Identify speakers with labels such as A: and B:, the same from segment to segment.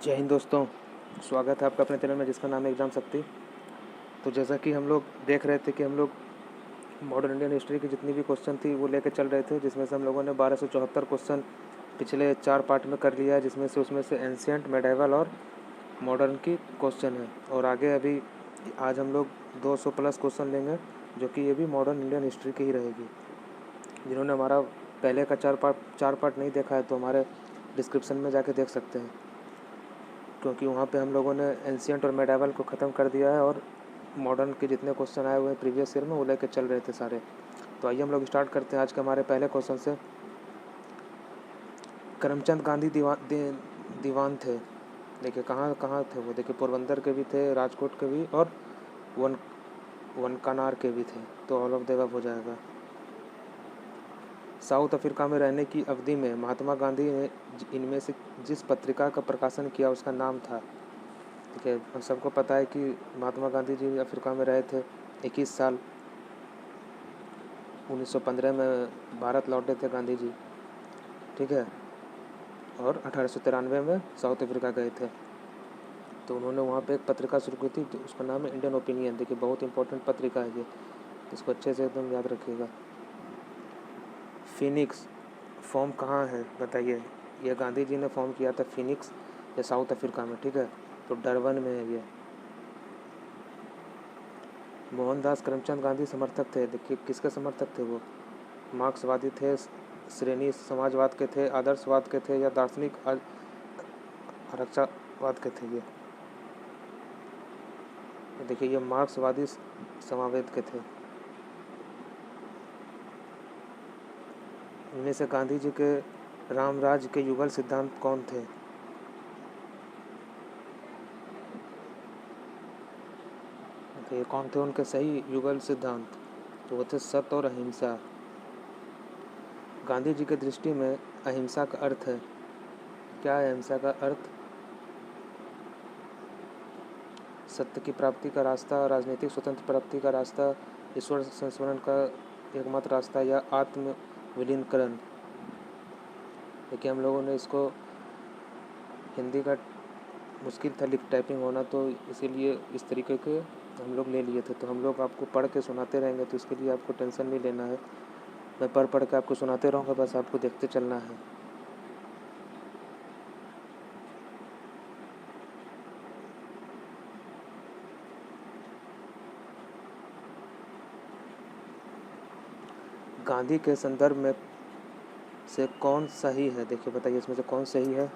A: जय हिंद दोस्तों। स्वागत है आपका अपने चैनल में जिसका नाम है एग्ज़ाम शक्ति। तो जैसा कि हम लोग देख रहे थे कि हम लोग मॉडर्न इंडियन हिस्ट्री की जितनी भी क्वेश्चन थी वो लेकर चल रहे थे, जिसमें से हम लोगों ने 1274 क्वेश्चन पिछले 4 पार्ट में कर लिया है, जिसमें से उसमें से एंशियंट, मेडाइवल और मॉडर्न की क्वेश्चन है। और आगे अभी आज हम लोग 200 प्लस क्वेश्चन लेंगे, जो कि ये भी मॉडर्न इंडियन हिस्ट्री की ही रहेगी। जिन्होंने हमारा पहले का 4 पार्ट नहीं देखा है तो हमारे डिस्क्रिप्शन में जाके देख सकते हैं, क्योंकि वहाँ पे हम लोगों ने एंशियंट और मेडाइवल को ख़त्म कर दिया है और मॉडर्न के जितने क्वेश्चन आए हुए हैं प्रीवियस ईयर में वो लेके चल रहे थे सारे। तो आइए हम लोग स्टार्ट करते हैं आज के हमारे पहले क्वेश्चन से। करमचंद गांधी दीवान थे। देखिए कहाँ कहाँ थे वो, देखिए पोरबंदर के भी थे, राजकोट के भी और वन वनकानार के भी थे। तो ऑल ऑफ द अबव हो जाएगा। साउथ अफ्रीका में रहने की अवधि में महात्मा गांधी ने इनमें से जिस पत्रिका का प्रकाशन किया उसका नाम था। ठीक है, हम सबको पता है कि महात्मा गांधी जी अफ्रीका में रहे थे 21 साल। 1915 में भारत लौटे थे गांधी जी, ठीक है, और 1893 में साउथ अफ्रीका गए थे। तो उन्होंने वहाँ पे एक पत्रिका शुरू की थी, तो उसका नाम है इंडियन ओपिनियन। देखिए बहुत इंपॉर्टेंट पत्रिका है ये, इसको अच्छे से एकदम याद रखिएगा। फिनिक्स फॉर्म कहाँ है बताइए। ये गांधी जी ने फॉर्म किया था फिनिक्स, ये साउथ अफ्रीका में, ठीक है, तो डरबन में है ये। मोहनदास करमचंद गांधी समर्थक थे। देखिए किसके समर्थक थे वो, मार्क्सवादी थे, श्रेणी समाजवाद के थे, आदर्शवाद के थे, या दार्शनिक आरक्षावाद के थे ये। देखिए ये मार्क्सवादी समावेद के थे। इनमें से गांधी जी के रामराज के युगल सिद्धांत कौन थे। ये कौन थे उनके सही युगल सिद्धांत, तो वो थे सत्य और अहिंसा। गांधी जी की दृष्टि में अहिंसा का अर्थ है क्या है। अहिंसा का अर्थ सत्य की प्राप्ति का रास्ता, राजनीतिक स्वतंत्र प्राप्ति का रास्ता, ईश्वर संस्मरण का एकमात्र रास्ता, या आत्म विलीनकरण। देखिए हम लोगों ने इसको हिंदी का मुश्किल था टाइपिंग होना, तो इसीलिए इस तरीके के हम लोग ले लिए थे। तो हम लोग आपको पढ़ के सुनाते रहेंगे, तो इसके लिए आपको टेंशन नहीं लेना है। मैं पढ़ के आपको सुनाते रहूँगा, बस आपको देखते चलना है। गांधी के संदर्भ में से कौन सही है, देखिए बताइए इसमें से कौन सही है।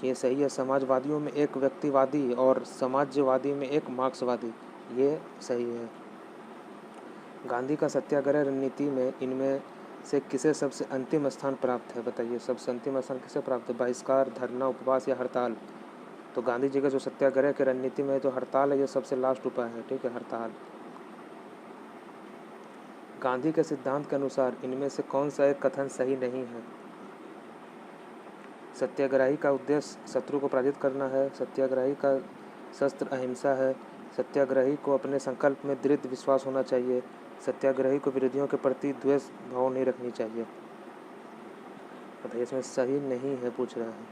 A: ये सही है, समाजवादियों में एक व्यक्तिवादी और समाजवादी में एक मार्क्सवादी, ये सही है। गांधी का सत्याग्रह रणनीति में इनमें से किसे सबसे अंतिम स्थान प्राप्त है बताइए। सबसे अंतिम स्थान किसे प्राप्त है, बहिष्कार, धरना, उपवास या हड़ताल। तो गांधी जी का जो सत्याग्रह की रणनीति में जो हड़ताल है, ये सबसे लास्ट उपाय है, ठीक है, हड़ताल। गांधी के सिद्धांत के अनुसार इनमें से कौन सा एक कथन सही नहीं है। सत्याग्रही का उद्देश्य शत्रु को पराजित करना है, सत्याग्रही का शस्त्र अहिंसा है, सत्याग्रही को अपने संकल्प में दृढ़ विश्वास होना चाहिए, सत्याग्रही को विरोधियों के प्रति द्वेष भाव नहीं रखनी चाहिए। बताइए इसमें सही नहीं है पूछ रहा है।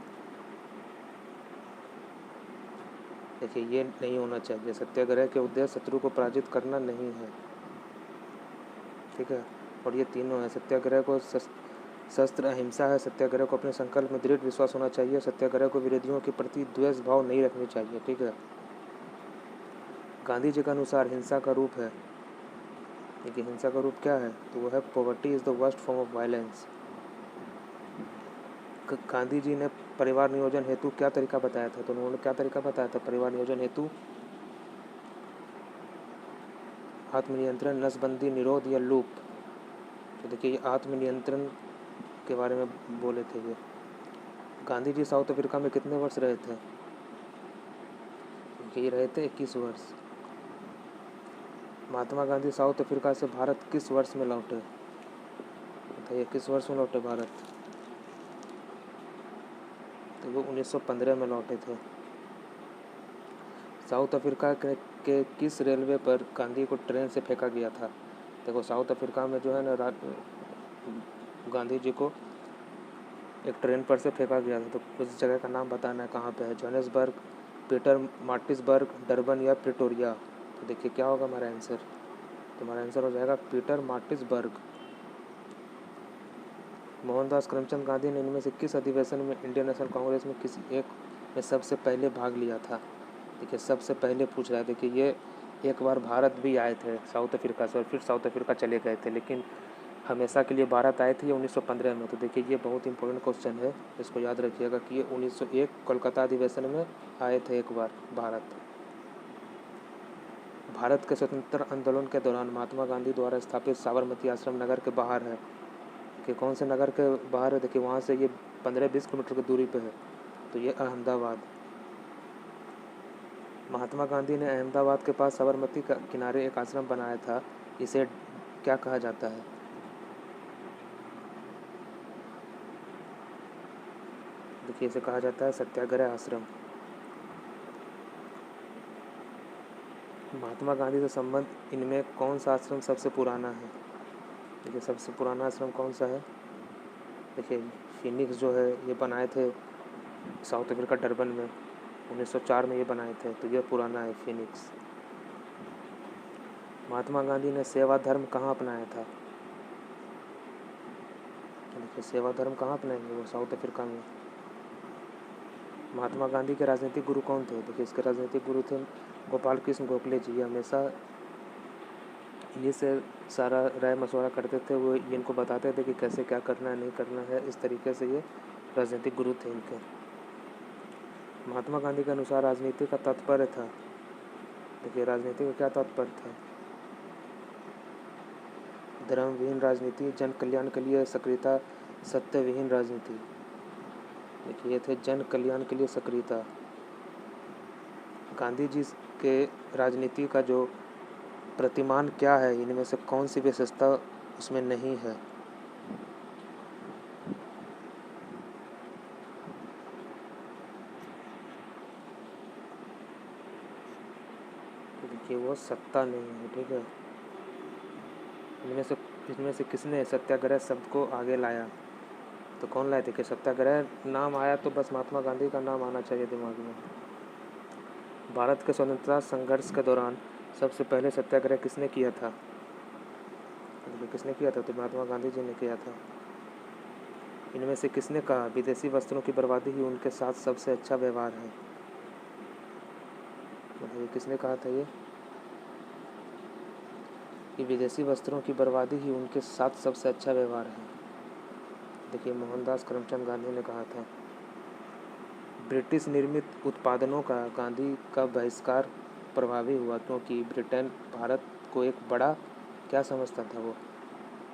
A: देखिए ये नहीं होना चाहिए, सत्याग्रह के उद्देश्य शत्रु को पराजित करना नहीं है, ठीक है। और ये तीनों है, सत्याग्रह को शस्त्र अहिंसा है, सत्याग्रह को अपने संकल्प में दृढ़ विश्वास होना चाहिए, सत्याग्रह को विरोधियों के प्रति द्वेष भाव नहीं रखनी चाहिए, ठीक है। गांधी जी के अनुसार हिंसा का रूप है, देखिए हिंसा का रूप क्या है, तो वो है poverty is the worst form of violence. Gandhi ji ने परिवार नियोजन हेतु क्या तरीका बताया था, तो उन्होंने क्या तरीका बताया था परिवार नियोजन हेतु, आत्मनियंत्रण, नसबंदी, निरोध या लूप। तो देखिए ये आत्मनियंत्रण के बारे में बोले थे ये। गांधी जी साउथ अफ्रीका में कितने वर्ष रहे थे, ये रहे थे 21 वर्ष। महात्मा गांधी साउथ अफ्रीका से भारत किस वर्ष में लौटे, बताइए किस वर्ष में लौटे भारत, तो वो 1915 में लौटे थे। साउथ अफ्रीका के किस रेलवे पर गांधी को ट्रेन से फेंका गया था। देखो साउथ अफ्रीका में जो है ना गांधी जी को एक ट्रेन पर से फेंका गया था, तो उस जगह का नाम बताना है कहाँ पे है। जोहानिसबर्ग, पीटर मार्टिसबर्ग, डरबन या प्रिटोरिया। तो देखिए क्या होगा हमारा आंसर, तो हमारा आंसर हो जाएगा पीटर मार्टिसबर्ग। मोहनदास करमचंद गांधी ने इनमें से किस अधिवेशन में इंडियन नेशनल कांग्रेस में किसी एक में सबसे पहले भाग लिया था। देखिए सबसे पहले पूछ रहा है। देखिए ये एक बार भारत भी आए थे साउथ अफ्रीका से, और फिर साउथ अफ्रीका चले गए थे, लेकिन हमेशा के लिए भारत आए थे ये 1915 में। तो देखिए ये बहुत इंपॉर्टेंट क्वेश्चन है, इसको याद रखिएगा कि ये 1901 कोलकाता अधिवेशन में आए थे एक बार भारत। भारत के स्वतंत्रता आंदोलन के दौरान महात्मा गांधी द्वारा स्थापित साबरमती आश्रम नगर के बाहर है। कि कौन से नगर के बाहर है, देखिए वहाँ से ये 15-20 किलोमीटर की दूरी पे है, तो ये अहमदाबाद। महात्मा गांधी ने अहमदाबाद के पास साबरमती का किनारे एक आश्रम बनाया था, इसे क्या कहा जाता है। देखिए इसे कहा जाता है सत्याग्रह आश्रम। महात्मा गांधी से संबंध इनमें कौन सा आश्रम सबसे पुराना है। देखिए सबसे पुराना आश्रम कौन सा है, देखिए फिनिक्स जो है ये बनाए थे साउथ अफ्रीका डरबन में 1904 में ये बनाए थे, तो ये पुराना है फिनिक्स। महात्मा गांधी ने सेवा धर्म कहाँ अपनाया था। देखिए सेवा धर्म कहाँ अपनाएंगे, वो साउथ अफ्रीका में। महात्मा गांधी के राजनीतिक गुरु कौन थे। देखिए इसके राजनीतिक गुरु थे गोपाल कृष्ण गोखले जी। ये हमेशा ये से सारा राय मशवरा करते थे, वो इनको बताते थे कि कैसे क्या करना है नहीं करना है, इस तरीके से ये राजनीतिक गुरु थे इनके। महात्मा गांधी के अनुसार राजनीति का तात्पर्य था। देखिए राजनीति का क्या तात्पर्य था, धर्मविहीन राजनीति, जन कल्याण के लिए सक्रियता, सत्यविहीन राजनीति। देखिए ये थे जन कल्याण के लिए सक्रियता। गांधी जी के राजनीति का जो प्रतिमान क्या है, इनमें से कौन सी विशेषता उसमें नहीं है। तो देखिए वो सत्ता नहीं है, ठीक है। इनमें से किसने सत्याग्रह शब्द को आगे लाया, तो कौन लाए थे। कि सत्याग्रह नाम आया तो बस महात्मा गांधी का नाम आना चाहिए दिमाग में। भारत के स्वतंत्रता संघर्ष के दौरान सबसे पहले सत्याग्रह किसने किया था। देखिए किसने किया था, तो महात्मा गांधी जी ने किया था। इनमें से किसने कहा विदेशी वस्त्रों की बर्बादी ही उनके साथ सबसे अच्छा व्यवहार है। ये किसने कहा था ये, कि विदेशी वस्त्रों की बर्बादी ही उनके साथ सबसे अच्छा व्यवहार है। देखिए मोहनदास करमचंद गांधी ने कहा था। ब्रिटिश निर्मित उत्पादनों का गांधी का बहिष्कार प्रभावी हुआ, क्योंकि ब्रिटेन भारत को एक बड़ा क्या समझता था वो,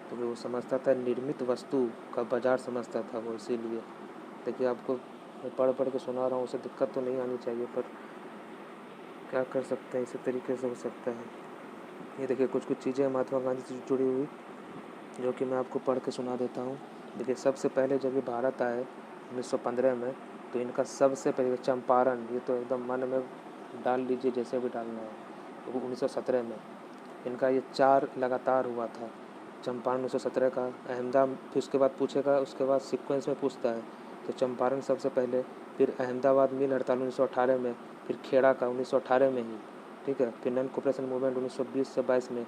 A: तो वो समझता था निर्मित वस्तु का बाजार समझता था वो, इसीलिए। देखिए आपको मैं पढ़ पढ़ के सुना रहा हूँ, उसे दिक्कत तो नहीं आनी चाहिए, पर क्या कर सकते हैं, इसी तरीके से हो सकता है। ये देखिए कुछ कुछ चीज़ें महात्मा गांधी से जुड़ी हुई जो कि मैं आपको पढ़ के सुना देता हूँ। देखिए सबसे पहले जब ये भारत आए 1915 में, तो इनका सबसे पहले चंपारण, ये तो एकदम मन में डाल लीजिए जैसे भी डालना है। तो 1917 में इनका ये 4 लगातार हुआ था। चंपारण 1917 का, अहमदाबाद फिर उसके बाद पूछेगा, उसके बाद सीक्वेंस में पूछता है। तो चंपारण सबसे पहले, फिर अहमदाबाद मिल हड़ताल 1918 में, फिर खेड़ा का 1918 में ही, ठीक है। फिर नन कोऑपरेशन मूवमेंट 1920 से 22 में,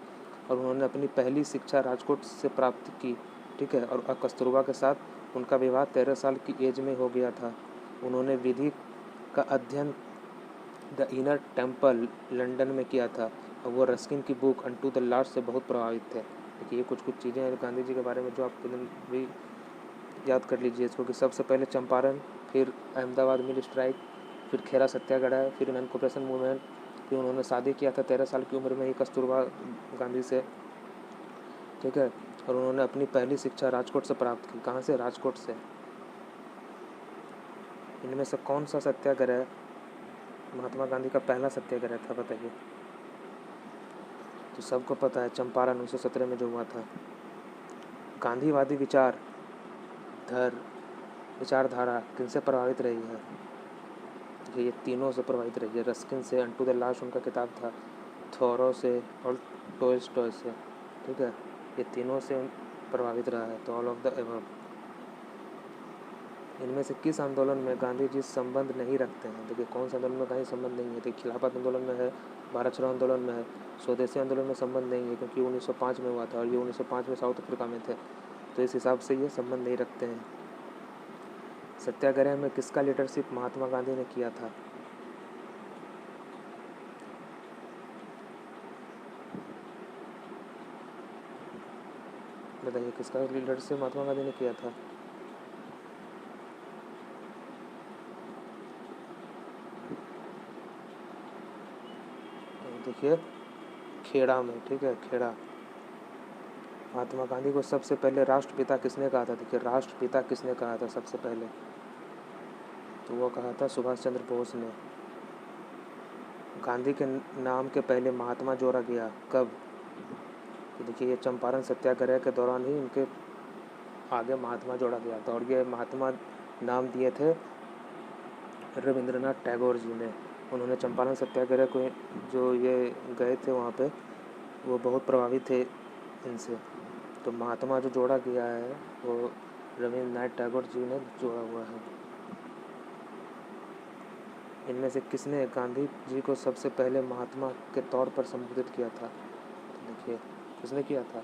A: और उन्होंने अपनी पहली शिक्षा राजकोट से प्राप्त की, ठीक है। और कस्तूरबा के साथ उनका विवाह 13 साल की एज में हो गया था। उन्होंने विधि का अध्ययन द इनर टेम्पल लंदन में किया था, और वो रस्किन की बुक अनटू द लास्ट से बहुत प्रभावित थे। देखिए ये कुछ कुछ चीज़ें हैं गांधी जी के बारे में जो आप भी याद कर लीजिए इसको, कि सबसे पहले चंपारण, फिर अहमदाबाद मिल स्ट्राइक, फिर खेरा सत्याग्रह, फिर नन कोऑपरेशन मूवमेंट, फिर उन्होंने शादी किया था 13 साल की उम्र में ही कस्तूरबा गांधी से, ठीक है। और उन्होंने अपनी पहली शिक्षा राजकोट से प्राप्त की। कहाँ से, राजकोट से। इनमें से कौन सा सत्याग्रह महात्मा गांधी का पहला सत्याग्रह था, बताइए। तो सबको पता है चंपारण 1917 में जो हुआ था। गांधीवादी विचारधारा किनसे प्रभावित रही है। ये तीनों से प्रभावित रही है। रस्किन से, अनटू द लास्ट उनका किताब था, थोरो से और टोल्स्टॉय से, ठीक है। ये तीनों से प्रभावित रहा है, तो ऑल ऑफ द एबव। इनमें से किस आंदोलन में गांधी जी संबंध नहीं रखते हैं? देखिए कौन सा आंदोलन में गांधी संबंध नहीं है? देखिए खिलाफत आंदोलन में है, भारत छोड़ो आंदोलन में है, स्वदेशी आंदोलन में संबंध नहीं है क्योंकि 1905 में हुआ था और ये 1905 में साउथ अफ्रीका में थे, तो इस हिसाब से ये संबंध नहीं रखते हैं। सत्याग्रह में किसका लीडरशिप महात्मा गांधी ने किया था? बताइए किसका लीडरशिप महात्मा गांधी ने किया था? देखिए खेड़ा में, ठीक है, खेड़ा। महात्मा गांधी को सबसे पहले राष्ट्रपिता किसने कहा था? देखिए राष्ट्रपिता किसने कहा था सबसे पहले? तो वो कहा था सुभाष चंद्र बोस ने। गांधी के नाम के पहले महात्मा जोड़ा गया कब? तो देखिए ये चंपारण सत्याग्रह के दौरान ही इनके आगे महात्मा जोड़ा गया था और ये महात्मा नाम दिए थे रविंद्रनाथ टैगोर जी ने। उन्होंने चंपारण सत्याग्रह को जो ये गए थे वहाँ पे, वो बहुत प्रभावित थे इनसे, तो महात्मा जो जोड़ा गया है वो रविंद्रनाथ टैगोर जी ने जोड़ा हुआ है। इनमें से किसने गांधी जी को सबसे पहले महात्मा के तौर पर संबोधित किया था? तो देखिए किसने किया था?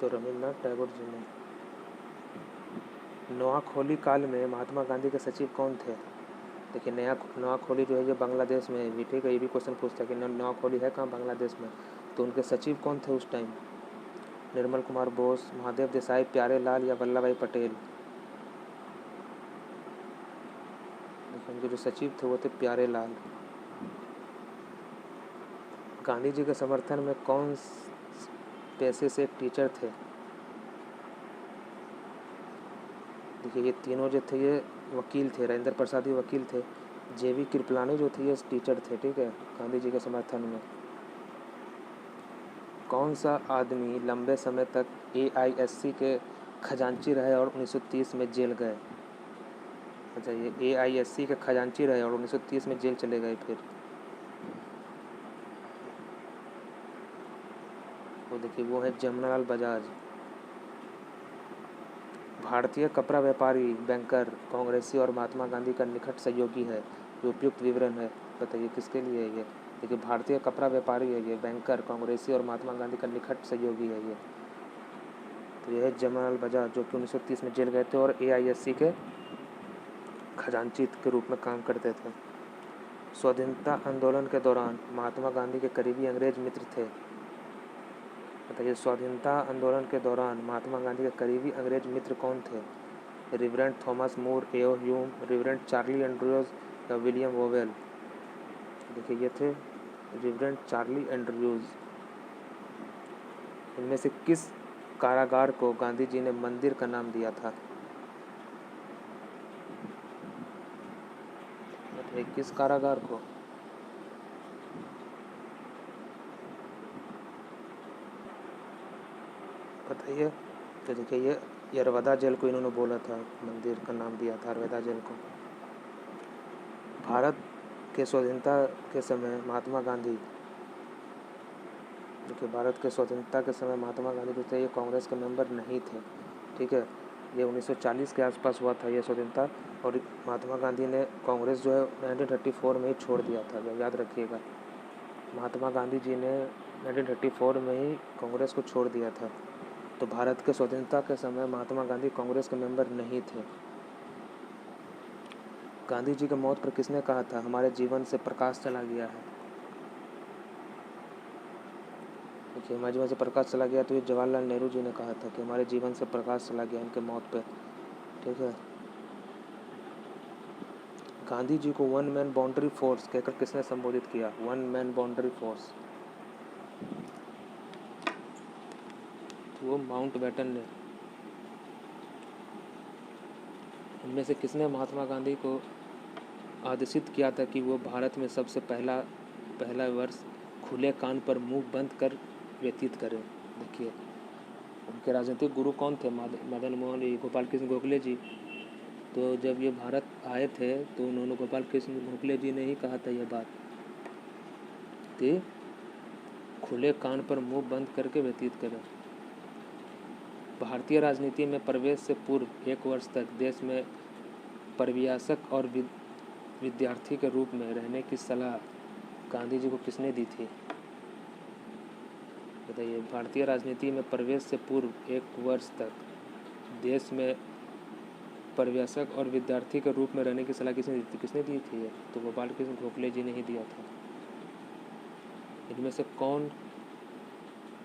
A: तो रविंद्रनाथ टैगोर जी ने। नोआखोली काल में महात्मा गांधी के सचिव कौन थे? देखिए नोआखोली जो है ये बांग्लादेश में है भी, ठीक है, ये भी क्वेश्चन पूछता है कि नोआखोली है कहाँ? बांग्लादेश में। तो उनके सचिव कौन थे उस टाइम? निर्मल कुमार बोस, महादेव देसाई, प्यारे लाल या वल्लभ भाई पटेल? देखिए उनके जो सचिव थे वो थे प्यारे लाल। गांधी जी के समर्थन में कौन पैसे से एक टीचर थे? देखिए ये तीनों जो थे ये वकील थे, राजेंद्र प्रसाद ही वकील थे, जेवी कृपलानी जो थे ये टीचर थे, ठीक है, गांधी जी के समर्थन में। कौन सा आदमी लंबे समय तक AISC के खजांची रहे और 1930 में जेल गए? अच्छा ये AISC के खजांची रहे और 1930 में जेल चले गए फिर। वो देखिए वो है जमनालाल बजाज। भारतीय कपड़ा व्यापारी बैंकर कांग्रेसी और महात्मा गांधी का निकट सहयोगी है, ये उपयुक्त विवरण है, बताइए किसके लिए है ये? देखिए भारतीय कपड़ा व्यापारी है ये, बैंकर कांग्रेसी और महात्मा गांधी का निकट सहयोगी है ये। तो यह है जमनालाल बजाज जो कि 1930 में जेल गए थे और AISC के खजांची के रूप में काम करते थे। स्वाधीनता आंदोलन के दौरान महात्मा गांधी के करीबी अंग्रेज मित्र थे, बताइए स्वाधीनता आंदोलन के दौरान महात्मा गांधी के करीबी अंग्रेज मित्र कौन थे? रिवरेंड थॉमस मूर, एओ ह्यूम, रिवरेंड चार्ली एंड्रयूज या विलियम वोवेल? देखिए ये थे रिवरेंड चार्ली एंड्रयूज। इनमें से किस कारागार को गांधी जी ने मंदिर का नाम दिया था? बताइए किस कारागार को? बताइए। तो देखिए ये यरवदा जेल को इन्होंने बोला था, मंदिर का नाम दिया था यरवदा जेल को। भारत के स्वाधीनता के समय महात्मा गांधी, देखिए भारत के स्वतंत्रता के समय महात्मा गांधी जो थे ये कांग्रेस के मेंबर नहीं थे, ठीक है, ये 1940 के आसपास हुआ था ये स्वतंत्रता, और महात्मा गांधी ने कांग्रेस जो है 1934 में ही छोड़ दिया था, याद रखिएगा। महात्मा गांधी जी ने 1934 में ही कांग्रेस को छोड़ दिया था, तो भारत के स्वतंत्रता के समय महात्मा गांधी कांग्रेस के मेंबर नहीं थे। गांधी जी की मौत पर किसने कहा था हमारे जीवन से प्रकाश चला गया है? देखिए हमारे जीवन से प्रकाश चला गया, तो ये जवाहरलाल नेहरू जी ने कहा था कि हमारे जीवन से प्रकाश चला गया इनके मौत पे, ठीक है। गांधी जी को वन मैन बाउंड्री फोर्स कहकर किसने संबोधित किया? वन मैन बाउंड्री फोर्स, वो माउंट बैटन ने। इनमें से किसने महात्मा गांधी को आदेशित किया था कि वो भारत में सबसे पहला वर्ष खुले कान पर मुंह बंद कर व्यतीत करें? देखिए उनके राजनीतिक गुरु कौन थे? मदन मोहन गोपाल कृष्ण गोखले जी। तो जब ये भारत आए थे तो उन्होंने गोपाल कृष्ण गोखले जी ने ही कहा था यह बात कि खुले कान पर मुंह बंद करके व्यतीत करें। भारतीय राजनीति में प्रवेश से पूर्व 1 वर्ष तक देश में पर्यवेक्षक और विद्यार्थी के रूप में रहने की सलाह गांधी जी को किसने दी थी? बताइए। भारतीय राजनीति में प्रवेश से पूर्व 1 वर्ष तक देश में पर्यवेक्षक और विद्यार्थी के रूप में रहने की सलाह किसने दी थी? तो गोपाल कृष्ण गोखले जी ने ही दिया था। इनमें से कौन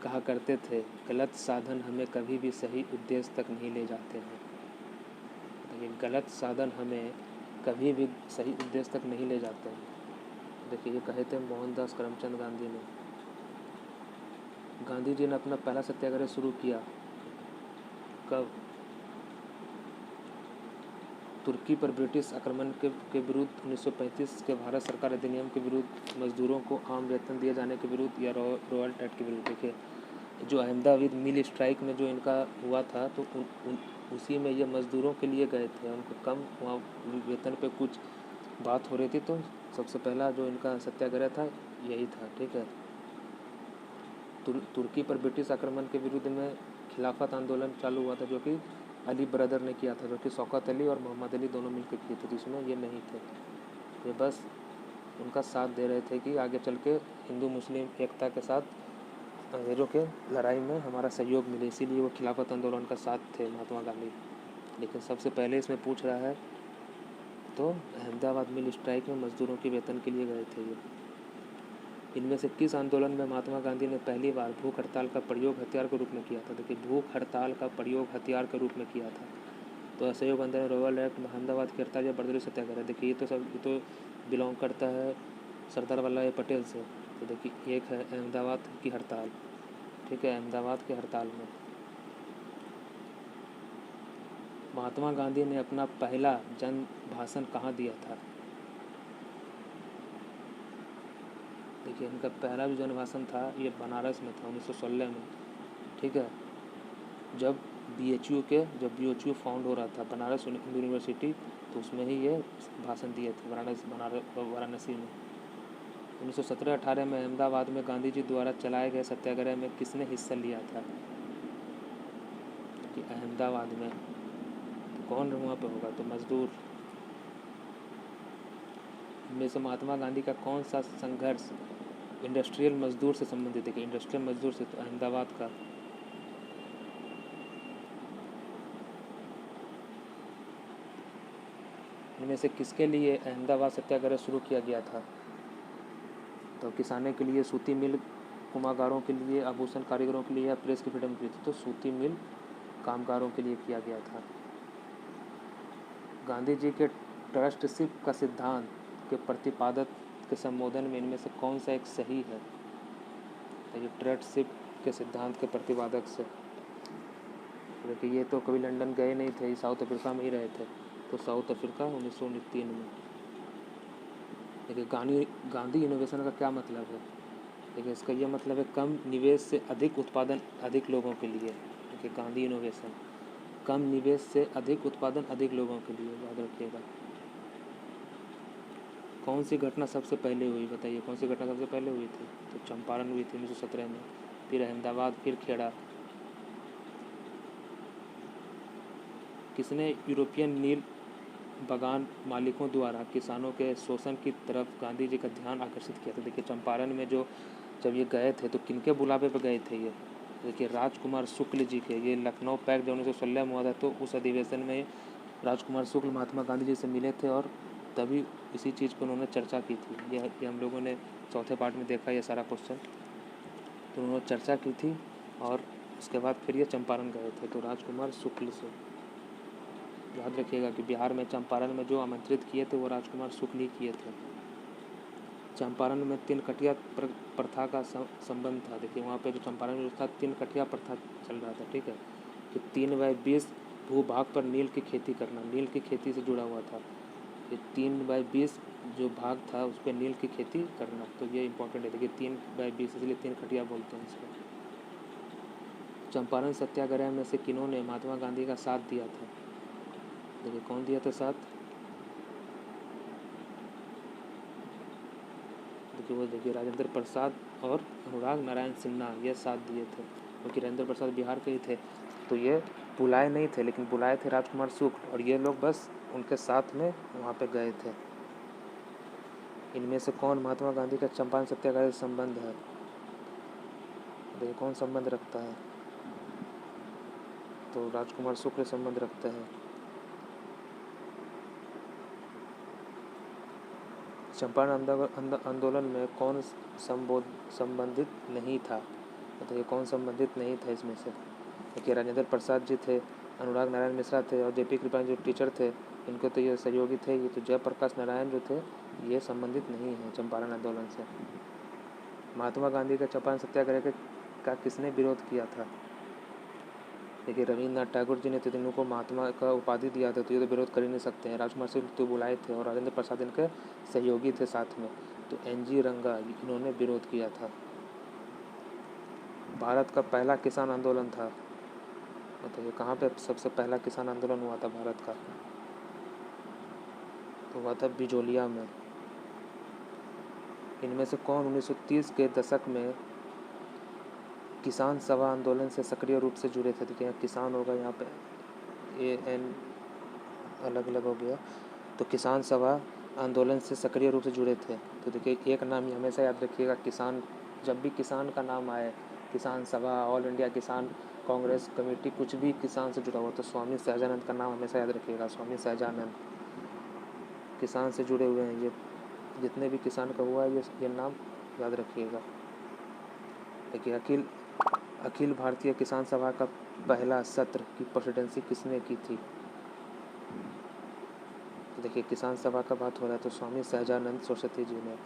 A: कहा करते थे, गलत साधन हमें कभी भी सही उद्देश्य तक नहीं ले जाते हैं? देखिए, गलत साधन हमें कभी भी सही उद्देश्य तक नहीं ले जाते हैं। देखिए, ये कहे थे मोहनदास करमचंद गांधी ने। गांधी जी ने अपना पहला सत्याग्रह शुरू किया कब? तुर्की पर ब्रिटिश आक्रमण के विरुद्ध 1935 के भारत सरकार अधिनियम के विरुद्ध, मजदूरों को आम वेतन दिए जाने के विरुद्ध या रॉयल एक्ट के विरुद्ध। देखिए, जो अहमदाबाद मिल स्ट्राइक में जो इनका हुआ था, तो उसी में ये मजदूरों के लिए गए थे। उनको कम वहाँ वेतन पे कुछ बात हो रही थी, तो सबसे पहला जो इनका सत्याग्रह था यही था। ठीक है। तुर्की पर ब्रिटिश आक्रमण के विरुद्ध में खिलाफत आंदोलन चालू हुआ था, जो कि अली ब्रदर ने किया था, जो कि शौकत अली और मोहम्मद अली दोनों मिलकर किए थे, जिसमें ये नहीं थे। ये बस उनका साथ दे रहे थे कि आगे चल के हिंदू मुस्लिम एकता के साथ अंग्रेज़ों के लड़ाई में हमारा सहयोग मिले, इसीलिए वो खिलाफत आंदोलन का साथ थे महात्मा गांधी। लेकिन सबसे पहले इसमें पूछ रहा है, तो अहमदाबाद मिल स्ट्राइक में मजदूरों के वेतन के लिए गए थे ये। इनमें से किस आंदोलन में महात्मा गांधी ने पहली बार भूख हड़ताल का प्रयोग हथियार के रूप में किया था? देखिए, भूख हड़ताल का प्रयोग हथियार के रूप में किया था। तो असहयोग आंदोलन, रॉयल एक्ट, अहमदाबाद की हड़ताल या बर्दरी सत्याग्रह। देखिए, ये तो बिलोंग करता है सरदार वल्लभ भाई पटेल से। तो देखिए, एक है अहमदाबाद की हड़ताल। ठीक है, अहमदाबाद की हड़ताल में महात्मा गांधी ने अपना पहला जन भाषण कहाँ दिया था? देखिए, इनका पहला जो जन भाषण था ये बनारस में था 1916 में। ठीक है। जब BHU फाउंड हो रहा था, बनारस हिंदू यूनिवर्सिटी, तो उसमें ही ये भाषण दिए थे वाराणसी में। 1917-18 में अहमदाबाद में गांधी जी द्वारा चलाए गए सत्याग्रह में किसने हिस्सा लिया था? कि अहमदाबाद में तो कौन वहाँ पे होगा? तो मजदूर। इनमें से महात्मा गांधी का कौन सा संघर्ष इंडस्ट्रियल मजदूर से संबंधित है? कि इंडस्ट्रियल मजदूर से, तो अहमदाबाद का। इनमें से किसके लिए अहमदाबाद सत्याग्रह शुरू किया गया था? तो किसानों के लिए, सूती मिल कुम्हागारों के लिए, आभूषण कारीगरों के लिए, या प्रेस की फ्रीडम के लिए? तो सूती मिल कामगारों के लिए किया गया था। गांधी जी के ट्रस्टशिप का सिद्धांत के प्रतिपादक के संबोधन में इनमें से कौन सा एक सही है? तो ये ट्रस्टशिप के सिद्धांत के प्रतिपादक से, देखिए, ये तो कभी लंदन गए नहीं थे, साउथ अफ्रीका में ही रहे थे, तो साउथ अफ्रीका 1903 में। देखिए, गांधी इनोवेशन का क्या मतलब है? देखिए, इसका यह मतलब है कम निवेश से अधिक उत्पादन अधिक लोगों के लिए। देखिए, गांधी इनोवेशन, कम निवेश से अधिक उत्पादन अधिक लोगों के लिए, याद रखिएगा। कौन सी घटना सबसे पहले हुई? बताइए, कौन सी घटना सबसे पहले हुई थी? तो चंपारण हुई थी 1917 में, फिर अहमदाबाद, फिर खेड़ा। किसने यूरोपियन नील बागान मालिकों द्वारा किसानों के शोषण की तरफ गांधी जी का ध्यान आकर्षित किया था? देखिए, चंपारण में जब ये गए थे, तो किनके बुलावे पर गए थे ये? देखिए, राजकुमार शुक्ल जी के। ये लखनऊ पैक्ट जो 1916 में हुआ था, तो उस अधिवेशन में राजकुमार शुक्ल महात्मा गांधी जी से मिले थे, और तभी इसी चीज़ पर उन्होंने चर्चा की थी। ये हम लोगों ने चौथे पार्ट में देखा ये सारा क्वेश्चन। तो उन्होंने चर्चा की थी, और उसके बाद फिर ये चंपारण गए थे। तो राजकुमार शुक्ल से याद रखिएगा कि बिहार में चंपारण में जो आमंत्रित किए थे वो राजकुमार शुक्ल ही किए थे। चंपारण में 3 कटिया प्रथा का संबंध था। देखिए, वहाँ पे जो चंपारण में था 3 कटिया प्रथा चल रहा था। ठीक है, कि 3/20 भूभाग पर नील की खेती करना, नील की खेती से जुड़ा हुआ था। ये 3/20 जो भाग था उस पर नील की खेती करना, तो ये इंपॉर्टेंट है। देखिए, 3/20 इसलिए 3 कटिया बोलते हैं इसको। चंपारण सत्याग्रह में से किन्होंने महात्मा गांधी का साथ दिया था? देखिए, कौन दिया था साथ? देखिए, राजेंद्र प्रसाद और अनुराग नारायण सिन्हा ये साथ दिए थे, क्योंकि राजेंद्र प्रसाद बिहार के ही थे। तो ये बुलाए नहीं थे, लेकिन बुलाए थे राजकुमार शुक्ल, और ये लोग बस उनके साथ में वहाँ पे गए थे। इनमें से कौन महात्मा गांधी का चंपारण सत्याग्रह से संबंध है? देखिए कौन संबंध रखता है, तो राजकुमार शुक्ल संबंध रखते हैं। चंपारण आंदोलन में कौन संबंधित नहीं था? बताइए कौन संबंधित नहीं था इसमें से? देखिए राजेंद्र प्रसाद जी थे, अनुराग नारायण मिश्रा थे, और जेपी कृपलानी जो टीचर थे, इनको तो ये सहयोगी थे। ये तो जयप्रकाश नारायण जो थे, ये संबंधित नहीं है चंपारण आंदोलन से। महात्मा गांधी का चंपारण सत्याग्रह का किसने विरोध किया था? देखिए रविन्द्रनाथ टैगोर जी ने तो इनको महात्मा का उपाधि दिया था, तो ये तो विरोध कर ही नहीं सकते हैं। राजकुमार सिंह तो बुलाए थे, और राजेंद्र प्रसाद इनके सहयोगी थे साथ में, तो NG रंगा इन्होंने विरोध किया था। भारत का पहला किसान आंदोलन था, बताइए कहाँ पे सबसे पहला किसान आंदोलन हुआ था भारत का? तो हुआ था बिजोलिया में। इनमें से कौन 1930 के दशक में किसान सभा आंदोलन से सक्रिय रूप से जुड़े थे? देखिए किसान होगा, यहाँ पे AN अलग अलग हो गया, तो किसान सभा आंदोलन से सक्रिय रूप से जुड़े थे। तो देखिए एक नाम हमेशा याद रखिएगा, किसान, जब भी किसान का नाम आए, किसान सभा, ऑल इंडिया किसान कांग्रेस कमेटी, कुछ भी किसान से जुड़ा हुआ, तो स्वामी सहजानंद का नाम हमेशा याद रखिएगा। स्वामी सहजानंद किसान से जुड़े हुए हैं। ये जितने भी किसान का हुआ है, ये नाम याद रखिएगा। देखिए अखिल भारतीय किसान सभा का पहला सत्र की प्रेसिडेंसी किसने की थी? तो देखिए किसान सभा का बात हो रहा है, तो स्वामी सहजानंद सरस्वती जी ने।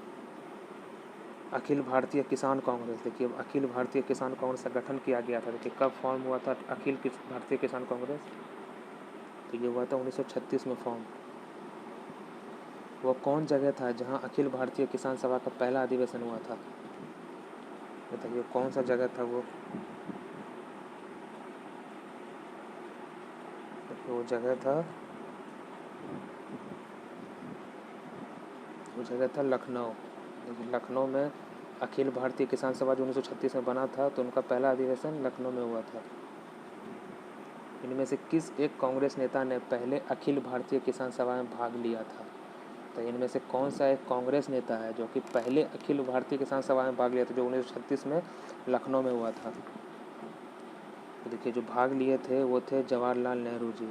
A: अखिल भारतीय किसान कांग्रेस, देखिए अखिल भारतीय किसान कांग्रेस का गठन किया गया था। देखिए कब फॉर्म हुआ था अखिल भारतीय किसान कांग्रेस? तो ये हुआ था 1936 में फॉर्म। वो कौन जगह था जहां अखिल भारतीय किसान सभा का पहला अधिवेशन हुआ था? बताइए कौन सा जगह था वो? वो जगह था लखनऊ। लखनऊ में अखिल भारतीय किसान सभा जो 1936 में बना था, तो उनका पहला अधिवेशन लखनऊ में हुआ था। इनमें से किस एक कांग्रेस नेता ने पहले अखिल भारतीय किसान सभा में भाग लिया था? तो इनमें से कौन सा एक कांग्रेस नेता है जो कि पहले अखिल भारतीय किसान सभा में भाग लिया था, जो 1936 में लखनऊ में हुआ था? तो देखिए जो भाग लिए थे वो थे जवाहरलाल नेहरू जी।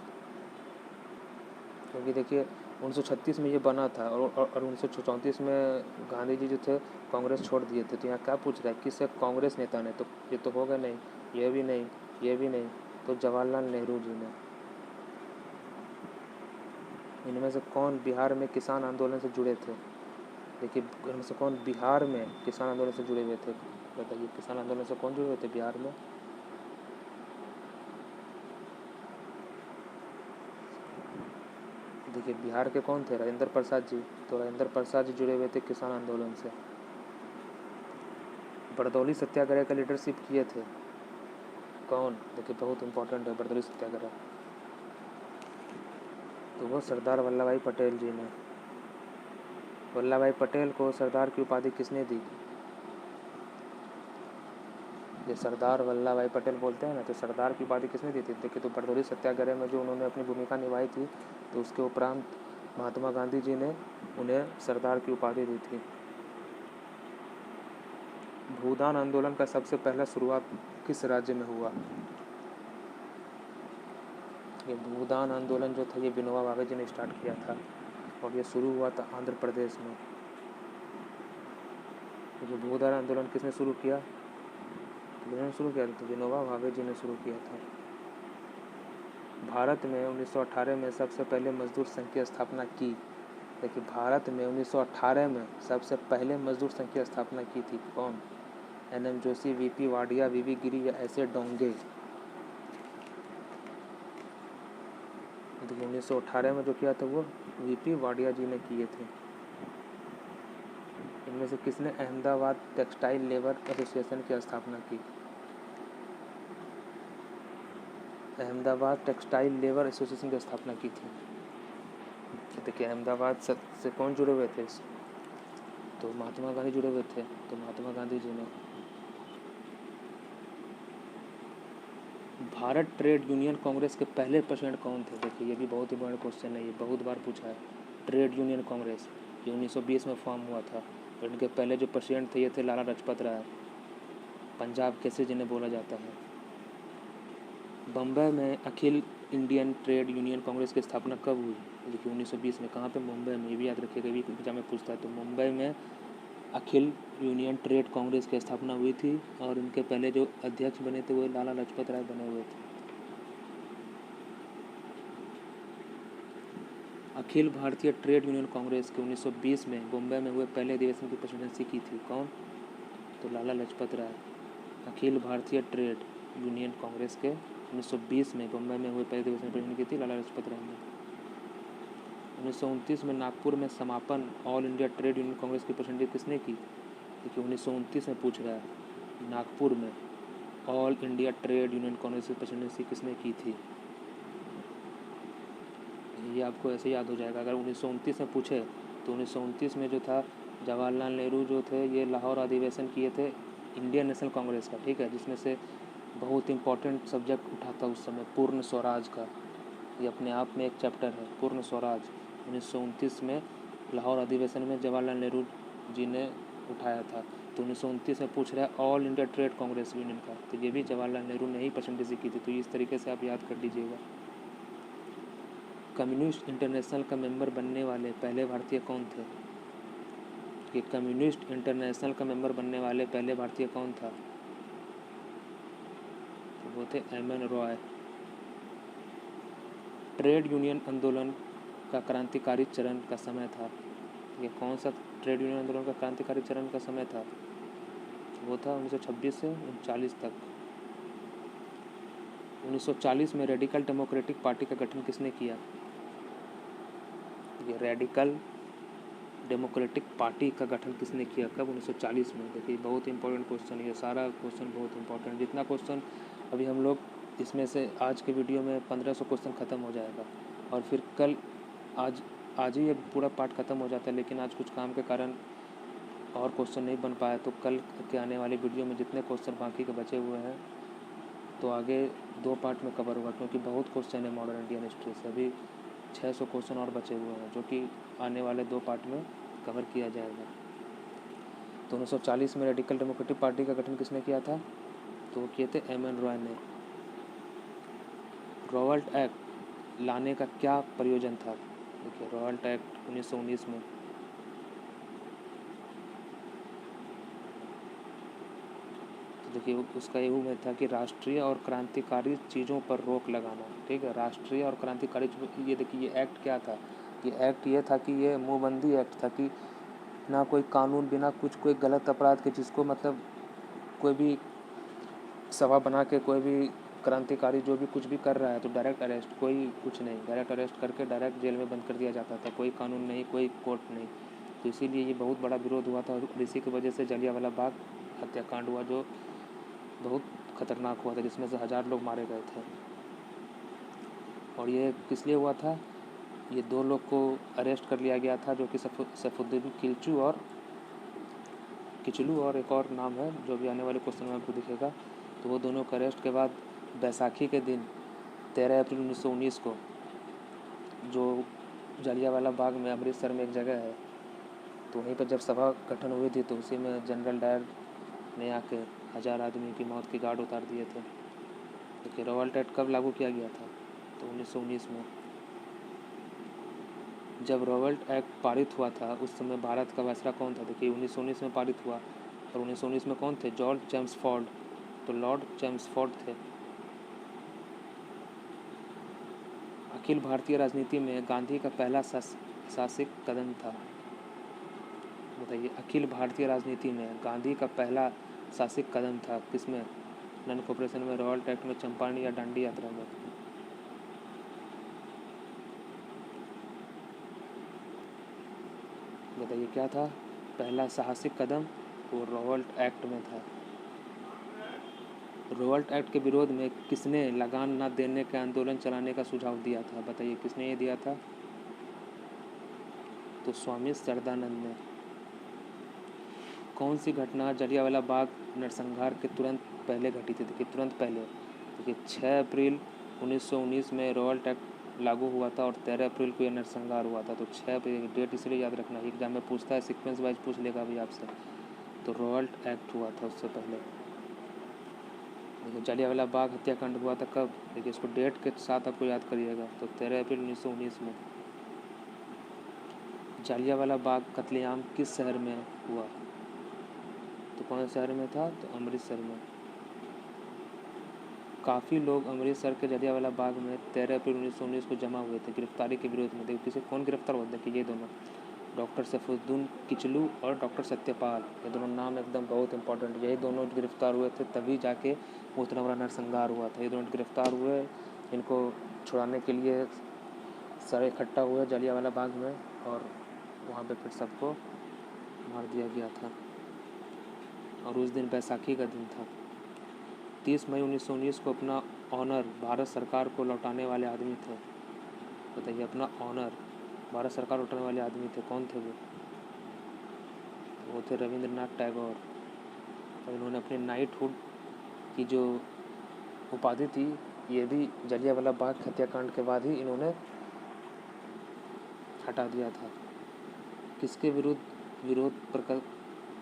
A: क्योंकि देखिए 1936 में ये बना था, और 1934 में गांधी जी जो थे कांग्रेस छोड़ दिए थे। तो यहाँ क्या पूछ रहा है, किस एक कांग्रेस नेता ने? तो ये तो होगा नहीं, ये भी नहीं, ये भी नहीं, तो जवाहरलाल नेहरू जी ने। इनमें से कौन बिहार में किसान आंदोलन से जुड़े थे? देखिए इनमें से कौन बिहार में किसान आंदोलन से जुड़े हुए थे? बताइए किसान आंदोलन से कौन जुड़े हुए थे बिहार में? देखिए बिहार के कौन थे? राजेंद्र प्रसाद जी। तो राजेंद्र प्रसाद जी जुड़े हुए थे किसान आंदोलन से। बरदौली सत्याग्रह का लीडरशिप किए थे कौन? देखिए बहुत इंपॉर्टेंट है बरदौली सत्याग्रह, तो वो सरदार वल्लभ भाई पटेल जी ने। वल्लभ भाई पटेल को सरदार की उपाधि किसने दी? ये सरदार वल्लभ भाई पटेल बोलते हैं ना, तो सरदार की उपाधि किसने दी थी? देखिए तो बरदौली सत्याग्रह में जो उन्होंने अपनी भूमिका निभाई थी, तो उसके उपरांत महात्मा गांधी जी ने उन्हें सरदार की उपाधि दी थी। भूदान आंदोलन का सबसे पहला शुरुआत किस राज्य में हुआ? ये भूदान आंदोलन जो था, ये विनोबा भावे जी ने स्टार्ट किया था, और ये शुरू हुआ था आंध्र प्रदेश में। जो भूदान आंदोलन किसने शुरू किया? जिन्होंने शुरू किया था विनोबा भावे जी ने शुरू किया था। भारत में 1918 में सबसे पहले मजदूर संघ की स्थापना की। देखिए भारत में 1918 में सबसे पहले मजदूर संघ की स्थापना की थी कौन? NM Joshi, VP Wadia, VV गिरी, या ऐसे डोंगे? देखिए 1918 में जो किया था वो VP वाडिया जी ने किए थे। इनमें से किसने अहमदाबाद टेक्सटाइल लेबर एसोसिएशन की स्थापना की? अहमदाबाद टेक्सटाइल लेबर एसोसिएशन की स्थापना की थी। देखिए अहमदाबाद से कौन जुड़े हुए थे? तो महात्मा गांधी जुड़े हुए थे, तो महात्मा गांधी जी ने। भारत ट्रेड यूनियन कांग्रेस के पहले प्रेसिडेंट कौन थे? देखिए ये भी बहुत इंपॉर्टेंट क्वेश्चन है, ये बहुत बार पूछा है। ट्रेड यूनियन कांग्रेस ये 1920 में फॉर्म हुआ था और इनके पहले जो प्रेसिडेंट थे ये थे लाला लाजपत राय। पंजाब कैसे जिन्हें बोला जाता है। बम्बई में अखिल इंडियन ट्रेड यूनियन कांग्रेस की स्थापना कब हुई? देखिए 1920 में। कहाँ पे? मुंबई में। ये भी याद रखिएगा, भी एग्जाम में पूछता है। तो मुंबई में अखिल यूनियन ट्रेड कांग्रेस की स्थापना हुई थी और इनके पहले जो अध्यक्ष बने थे वो लाला लाजपत राय बने हुए थे। अखिल भारतीय ट्रेड यूनियन कांग्रेस के 1920 में मुंबई में हुए पहले अधिवेशन की प्रेसिडेंसी की थी कौन? तो लाला लाजपत राय। अखिल भारतीय ट्रेड यूनियन कांग्रेस के 1920 में मुंबई में हुए पहले अधिवेशन की प्रेसिडेंसी की थी लाला लाजपत राय ने। 1929 में नागपुर में समापन all India trade union Congress की प्रेसिडेंसी किसने की? देखिए 1929 में पूछ रहा है। नागपुर में all India trade union Congress की प्रेसिडेंसी किसने की थी? ये आपको ऐसे याद हो जाएगा। अगर 1929 में पूछे तो 1929 में जो था जवाहरलाल नेहरू जो थे ये लाहौर अधिवेशन किए थे इंडियन नेशनल कांग्रेस का, ठीक है, जिसमें से बहुत इंपॉर्टेंट सब्जेक्ट उठा था उस समय पूर्ण स्वराज का। ये अपने आप में एक चैप्टर है, पूर्ण स्वराज। 1929 में लाहौर अधिवेशन में जवाहरलाल नेहरू जी ने उठाया था। तो 1929 में पूछ रहा है all India trade Congress union का, तो ये भी जवाहरलाल नेहरू ने ही प्रेसिडेंसी की थी। तो इस तरीके से आप याद कर लीजिएगा। कम्युनिस्ट इंटरनेशनल का मेंबर बनने वाले पहले भारतीय कौन थे? कि कम्युनिस्ट इंटरनेशनल का मेंबर बनने वाले पहले भारतीय कौन था? तो वो थे एम.एन. रॉय। ट्रेड यूनियन आंदोलन का क्रांतिकारी चरण का समय था। ये कौन सा ट्रेड यूनियन आंदोलन का क्रांतिकारी चरण का समय था? वो था 1926 से 1939 तक। 1940 में रेडिकल डेमोक्रेटिक पार्टी का गठन किसने किया? ये रेडिकल डेमोक्रेटिक पार्टी का गठन किसने किया? कब? 1940 में। देखिए बहुत इंपॉर्टेंट क्वेश्चन, ये सारा क्वेश्चन बहुत इंपॉर्टेंट। जितना क्वेश्चन अभी हम लोग इसमें से आज के वीडियो में 1500 क्वेश्चन ख़त्म हो जाएगा और फिर कल आज ही ये पूरा पार्ट ख़त्म हो जाता है, लेकिन आज कुछ काम के कारण और क्वेश्चन नहीं बन पाया। तो कल के आने वाली वीडियो में जितने क्वेश्चन बाकी के बचे हुए हैं तो आगे 2 पार्ट में कवर होगा, क्योंकि बहुत क्वेश्चन है मॉडर्न इंडियन हिस्ट्री से। अभी 600 क्वेश्चन और बचे हुए हैं जो कि आने वाले 2 पार्ट में कवर किया जाएगा। तो 1940 में रेडिकल डेमोक्रेटिक पार्टी का गठन किसने किया था? तो वो किए थे एम.एन. रॉय ने। रॉवल्ट एक्ट लाने का क्या प्रयोजन था? देखिए रॉवल्ट एक्ट 1919 में देखिए उसका ये उम्मीद था कि राष्ट्रीय और क्रांतिकारी चीज़ों पर रोक लगाना, ठीक है, राष्ट्रीय और क्रांतिकारी। ये देखिए ये एक्ट क्या था? ये एक्ट ये था कि ये मुँहबंदी एक्ट था कि ना कोई कानून बिना कुछ कोई गलत अपराध के जिसको मतलब कोई भी सभा बना के कोई भी क्रांतिकारी जो भी कुछ भी कर रहा है तो डायरेक्ट अरेस्ट, कोई कुछ नहीं, डायरेक्ट अरेस्ट करके डायरेक्ट जेल में बंद कर दिया जाता था। कोई कानून नहीं, कोई कोर्ट नहीं। तो इसीलिए ये बहुत बड़ा विरोध हुआ था और इसी की वजह से जलियांवाला बाग हत्याकांड हुआ जो बहुत खतरनाक हुआ था, जिसमें से 1000 लोग मारे गए थे। और ये किस लिए हुआ था? ये 2 लोग को अरेस्ट कर लिया गया था जो कि सैफुद्दीन किचलू और एक और नाम है जो भी आने वाले क्वेश्चन में आपको दिखेगा। तो वो दोनों के अरेस्ट के बाद बैसाखी के दिन 13 अप्रैल 1919 को जो जलियांवाला बाग में अमृतसर में एक जगह है तो वहीं पर जब सभा गठन हुई थी तो उसी में जनरल डायर ने आके 1000 आदमी की मौत के घाट उतार दिए थे। देखिए रॉवल्ट एक्ट कब लागू किया गया था? तो 1919 में। जब रॉवल्ट एक्ट पारित हुआ था उस समय भारत का वायसराय कौन था? देखिए 1919 में पारित हुआ और 1919 में कौन थे? George Chelmsford. तो लॉर्ड चेम्सफोर्ड थे। अखिल भारतीय राजनीति में गांधी का पहला शासिक कदम था। बताइए अखिल भारतीय राजनीति में गांधी का पहला शासिक कदम था किसमें? नन कॉपरेशन में, रॉवल्ट एक्ट में, चंपारण या दांडी यात्रा में? बताइए क्या था पहला साहसिक कदम? वो रॉवल्ट एक्ट में था। रॉवल्ट एक्ट के विरोध में किसने लगान न देने का आंदोलन चलाने का सुझाव दिया था? बताइए किसने ये दिया था? तो स्वामी सरदानंद ने। कौन सी घटना जलियांवाला बाग नरसंहार के तुरंत पहले घटी थी? देखिए तुरंत पहले देखिए 6 अप्रैल 1919 में रॉयल एक्ट लागू हुआ था और 13 अप्रैल को यह नरसंहार हुआ था। तो 6 अप्रैल डेट इसलिए याद रखना, एग्जाम में पूछता है, सीक्वेंस वाइज पूछ लेगा भी आपसे। तो रॉयल एक्ट हुआ था उससे पहले। देखिए जलियांवाला बाग हत्याकांड हुआ था कब? देखिए इसको डेट के साथ आपको याद करिएगा। तो 13 अप्रैल 1919 में। जलियांवाला बाग कत्लेआम किस शहर में हुआ? तो कौन से शहर में था? तो अमृतसर में। काफ़ी लोग अमृतसर के जलियांवाला बाग में 13 अप्रैल 1919 को जमा हुए थे गिरफ्तारी के विरोध में। देखिए किसे कौन गिरफ्तार हुआ? देखिए ये दोनों, डॉक्टर सैफुद्दीन किचलू और डॉक्टर सत्यपाल। ये दोनों नाम एकदम बहुत इंपॉर्टेंट, यही दोनों गिरफ्तार हुए थे, तभी जाके वो इतना बड़ा नरसंहार हुआ था। ये दोनों गिरफ्तार हुए, इनको छुड़ाने के लिए सारे इकट्ठा हुए जलियांवाला बाग में और वहाँ पे फिर सबको मार दिया गया था। और उस दिन बैसाखी का दिन था। 30 मई 1919 को अपना ऑनर भारत सरकार को लौटाने वाले आदमी थे। बताइए, अपना ऑनर भारत सरकार लौटाने वाले आदमी थे, कौन थे वो थे रविंद्रनाथ टैगोर। और इन्होंने अपने नाइटहुड की जो उपाधि थी, ये भी जलियांवाला बाग हत्याकांड के बाद ही इन्होंने हटा दिया था। किसके विरोध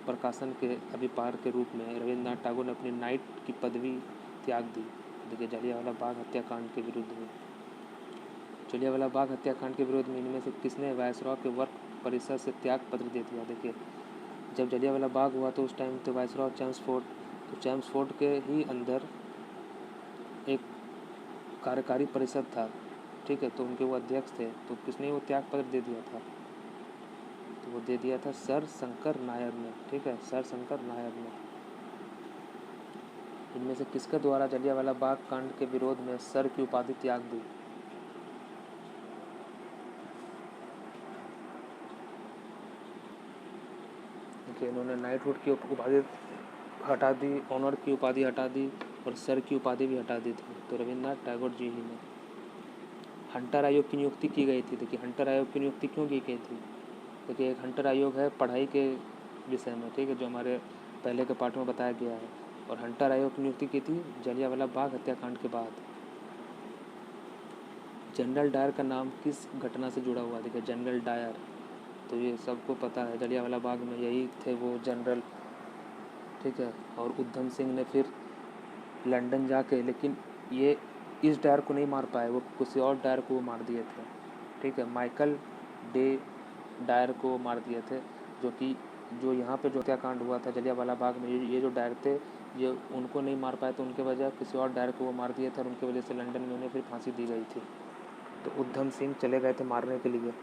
A: प्रकाशन के अभिपार के रूप में रविंद्रनाथ टैगोर ने अपनी नाइट की पदवी त्याग दी? देखिए जलियांवाला बाग हत्याकांड के विरुद्ध में। जलियांवाला बाग हत्याकांड के विरोध में इनमें से किसने वायसरॉय के वर्क परिषद से त्याग पत्र दे दिया? देखिए जब जलियांवाला बाग हुआ तो उस टाइम तो वायसरॉय चैम्सफोर्ड, तो चैम्सफोर्ड के ही अंदर एक कार्यकारी परिषद था, ठीक है, तो उनके वो अध्यक्ष थे। तो किसने वो त्याग पत्र दे दिया था? तो वो दे दिया था सर शंकर नायर ने, ठीक है, सर शंकर नायर ने। इनमें से किसके द्वारा जलियांवाला बाग कांड के विरोध में सर की उपाधि त्याग दी? देखिए इन्होंने नाइटहुड की उपाधि हटा दी, ऑनर की उपाधि हटा दी और सर की उपाधि भी हटा दी थी। तो रविंद्रनाथ टैगोर जी ही ने। हंटर आयोग की नियुक्ति की गई थी। देखिए हंटर आयोग की नियुक्ति क्यों की गई थी? देखिए एक हंटर आयोग है पढ़ाई के विषय में, ठीक है, जो हमारे पहले के पार्ट में बताया गया है। और हंटर आयोग की नियुक्ति की थी जलियांवाला बाग हत्याकांड के बाद। जनरल डायर का नाम किस घटना से जुड़ा हुआ? देखिए जनरल डायर, तो ये सबको पता है, जलियांवाला बाग में यही थे वो जनरल, ठीक है। और उधम सिंह ने फिर लंदन जाके, लेकिन ये इस डायर को नहीं मार पाए, वो किसी और डायर को वो मार दिए थे, ठीक है, माइकल डे डायर को मार दिए थे। जो यहाँ पे जो हत्याकांड हुआ था जलियांवाला बाग में, ये जो डायर थे, ये उनको नहीं मार पाए, तो उनके वजह किसी और डायर को वो मार दिए थे और उनकी वजह से लंदन में उन्हें फिर फांसी दी गई थी। तो उधम सिंह चले गए थे मारने के लिए,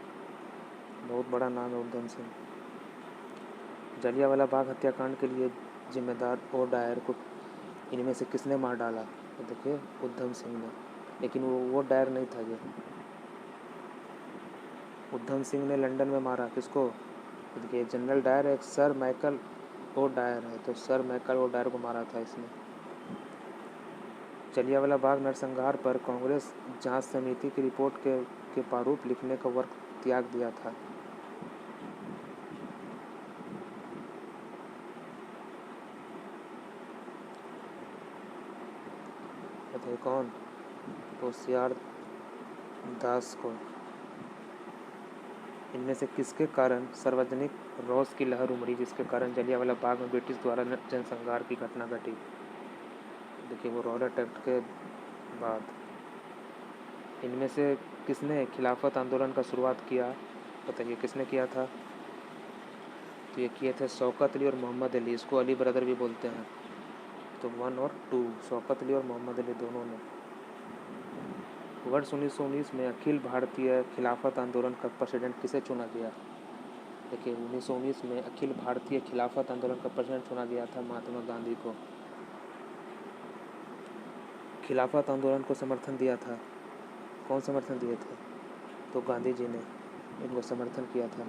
A: बहुत बड़ा नाम है उधम सिंह। जलियांवाला बाग हत्याकांड के लिए जिम्मेदार और डायर को इनमें से किसने मार डाला? तो देखिए उधम सिंह ने, लेकिन वो डायर नहीं था ये। उधम सिंह ने लंदन में मारा किसको? तो देखिए जनरल डायर एक सर माइकल ओ डायर है, तो सर माइकल ओ डायर को मारा था इसने। जलियांवाला बाग नरसंहार पर कांग्रेस जांच समिति की रिपोर्ट के प्रारूप लिखने का वर्क त्याग दिया था। बताइए कौन? होशियार दास को। इनमें से किसके कारण सार्वजनिक रोष की लहर उमड़ी, जिसके कारण जलियांवाला बाग में ब्रिटिश द्वारा जनसंहार की घटना घटी? देखिए वो रॉयलेट एक्ट के बाद। इनमें से किसने खिलाफत आंदोलन का शुरुआत किया? बताइए किसने किया था? तो ये किए थे शौकत अली और मोहम्मद अली, इसको अली ब्रदर भी बोलते हैं। तो 1 और 2, शौकत अली और मोहम्मद अली दोनों ने। वर्ष 1919 में अखिल भारतीय खिलाफत आंदोलन का प्रेसिडेंट किसे चुना गया? देखिए 1919 में अखिल भारतीय खिलाफत आंदोलन का प्रेसिडेंट चुना गया था महात्मा गांधी को। खिलाफत आंदोलन को समर्थन दिया था, कौन समर्थन दिए थे? तो गांधी जी ने इनको समर्थन किया था।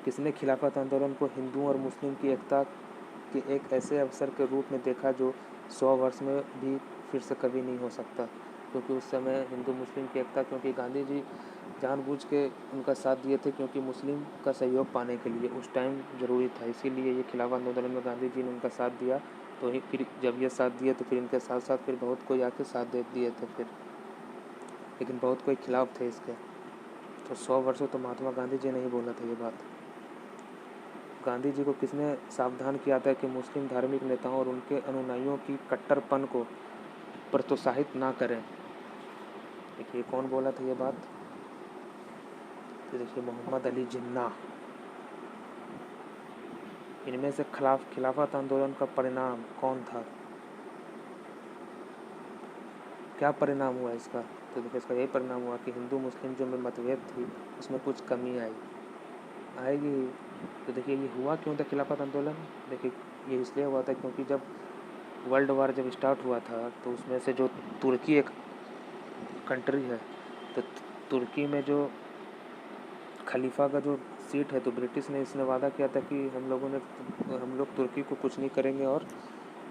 A: किसने खिलाफत आंदोलन को हिंदुओं और मुस्लिम की एकता के एक ऐसे अवसर के रूप में देखा जो 100 वर्ष में भी फिर से कभी नहीं हो सकता? क्योंकि उस समय हिंदू मुस्लिम की एकता, क्योंकि गांधी जी जानबूझ के उनका साथ दिए थे, क्योंकि मुस्लिम का सहयोग पाने के लिए उस टाइम ज़रूरी था, इसीलिए ये खिलाफत आंदोलन में गांधी जी ने उनका साथ दिया तो फिर जब ये साथ दिए तो फिर इनके साथ साथ फिर बहुत कोई आके साथ दे दिए थे फिर, लेकिन बहुत कोई खिलाफ थे इसके। तो 100 वर्षों तो महात्मा गांधी जी ने ही बोला था ये बात। गांधी जी को किसने सावधान किया था कि मुस्लिम धार्मिक नेताओं और उनके अनुयायियों की कट्टरपन को प्रोत्साहित ना करें? देखिए कौन बोला था ये बात, तो देखिए मोहम्मद अली जिन्ना। इनमें से खिलाफत आंदोलन का परिणाम कौन था, क्या परिणाम हुआ इसका? तो देखिए इसका यही परिणाम हुआ कि हिंदू मुस्लिम जो में मतभेद थी उसमें कुछ कमी आएगी। तो देखिए ये हुआ क्यों था खिलाफत आंदोलन? देखिए ये इसलिए हुआ था क्योंकि जब वर्ल्ड वार जब स्टार्ट हुआ था तो उसमें से जो तुर्की एक कंट्री है, तो तुर्की में जो खलीफा का जो सीट है, तो ब्रिटिश ने इसने वादा किया था कि हम लोग तुर्की को कुछ नहीं करेंगे और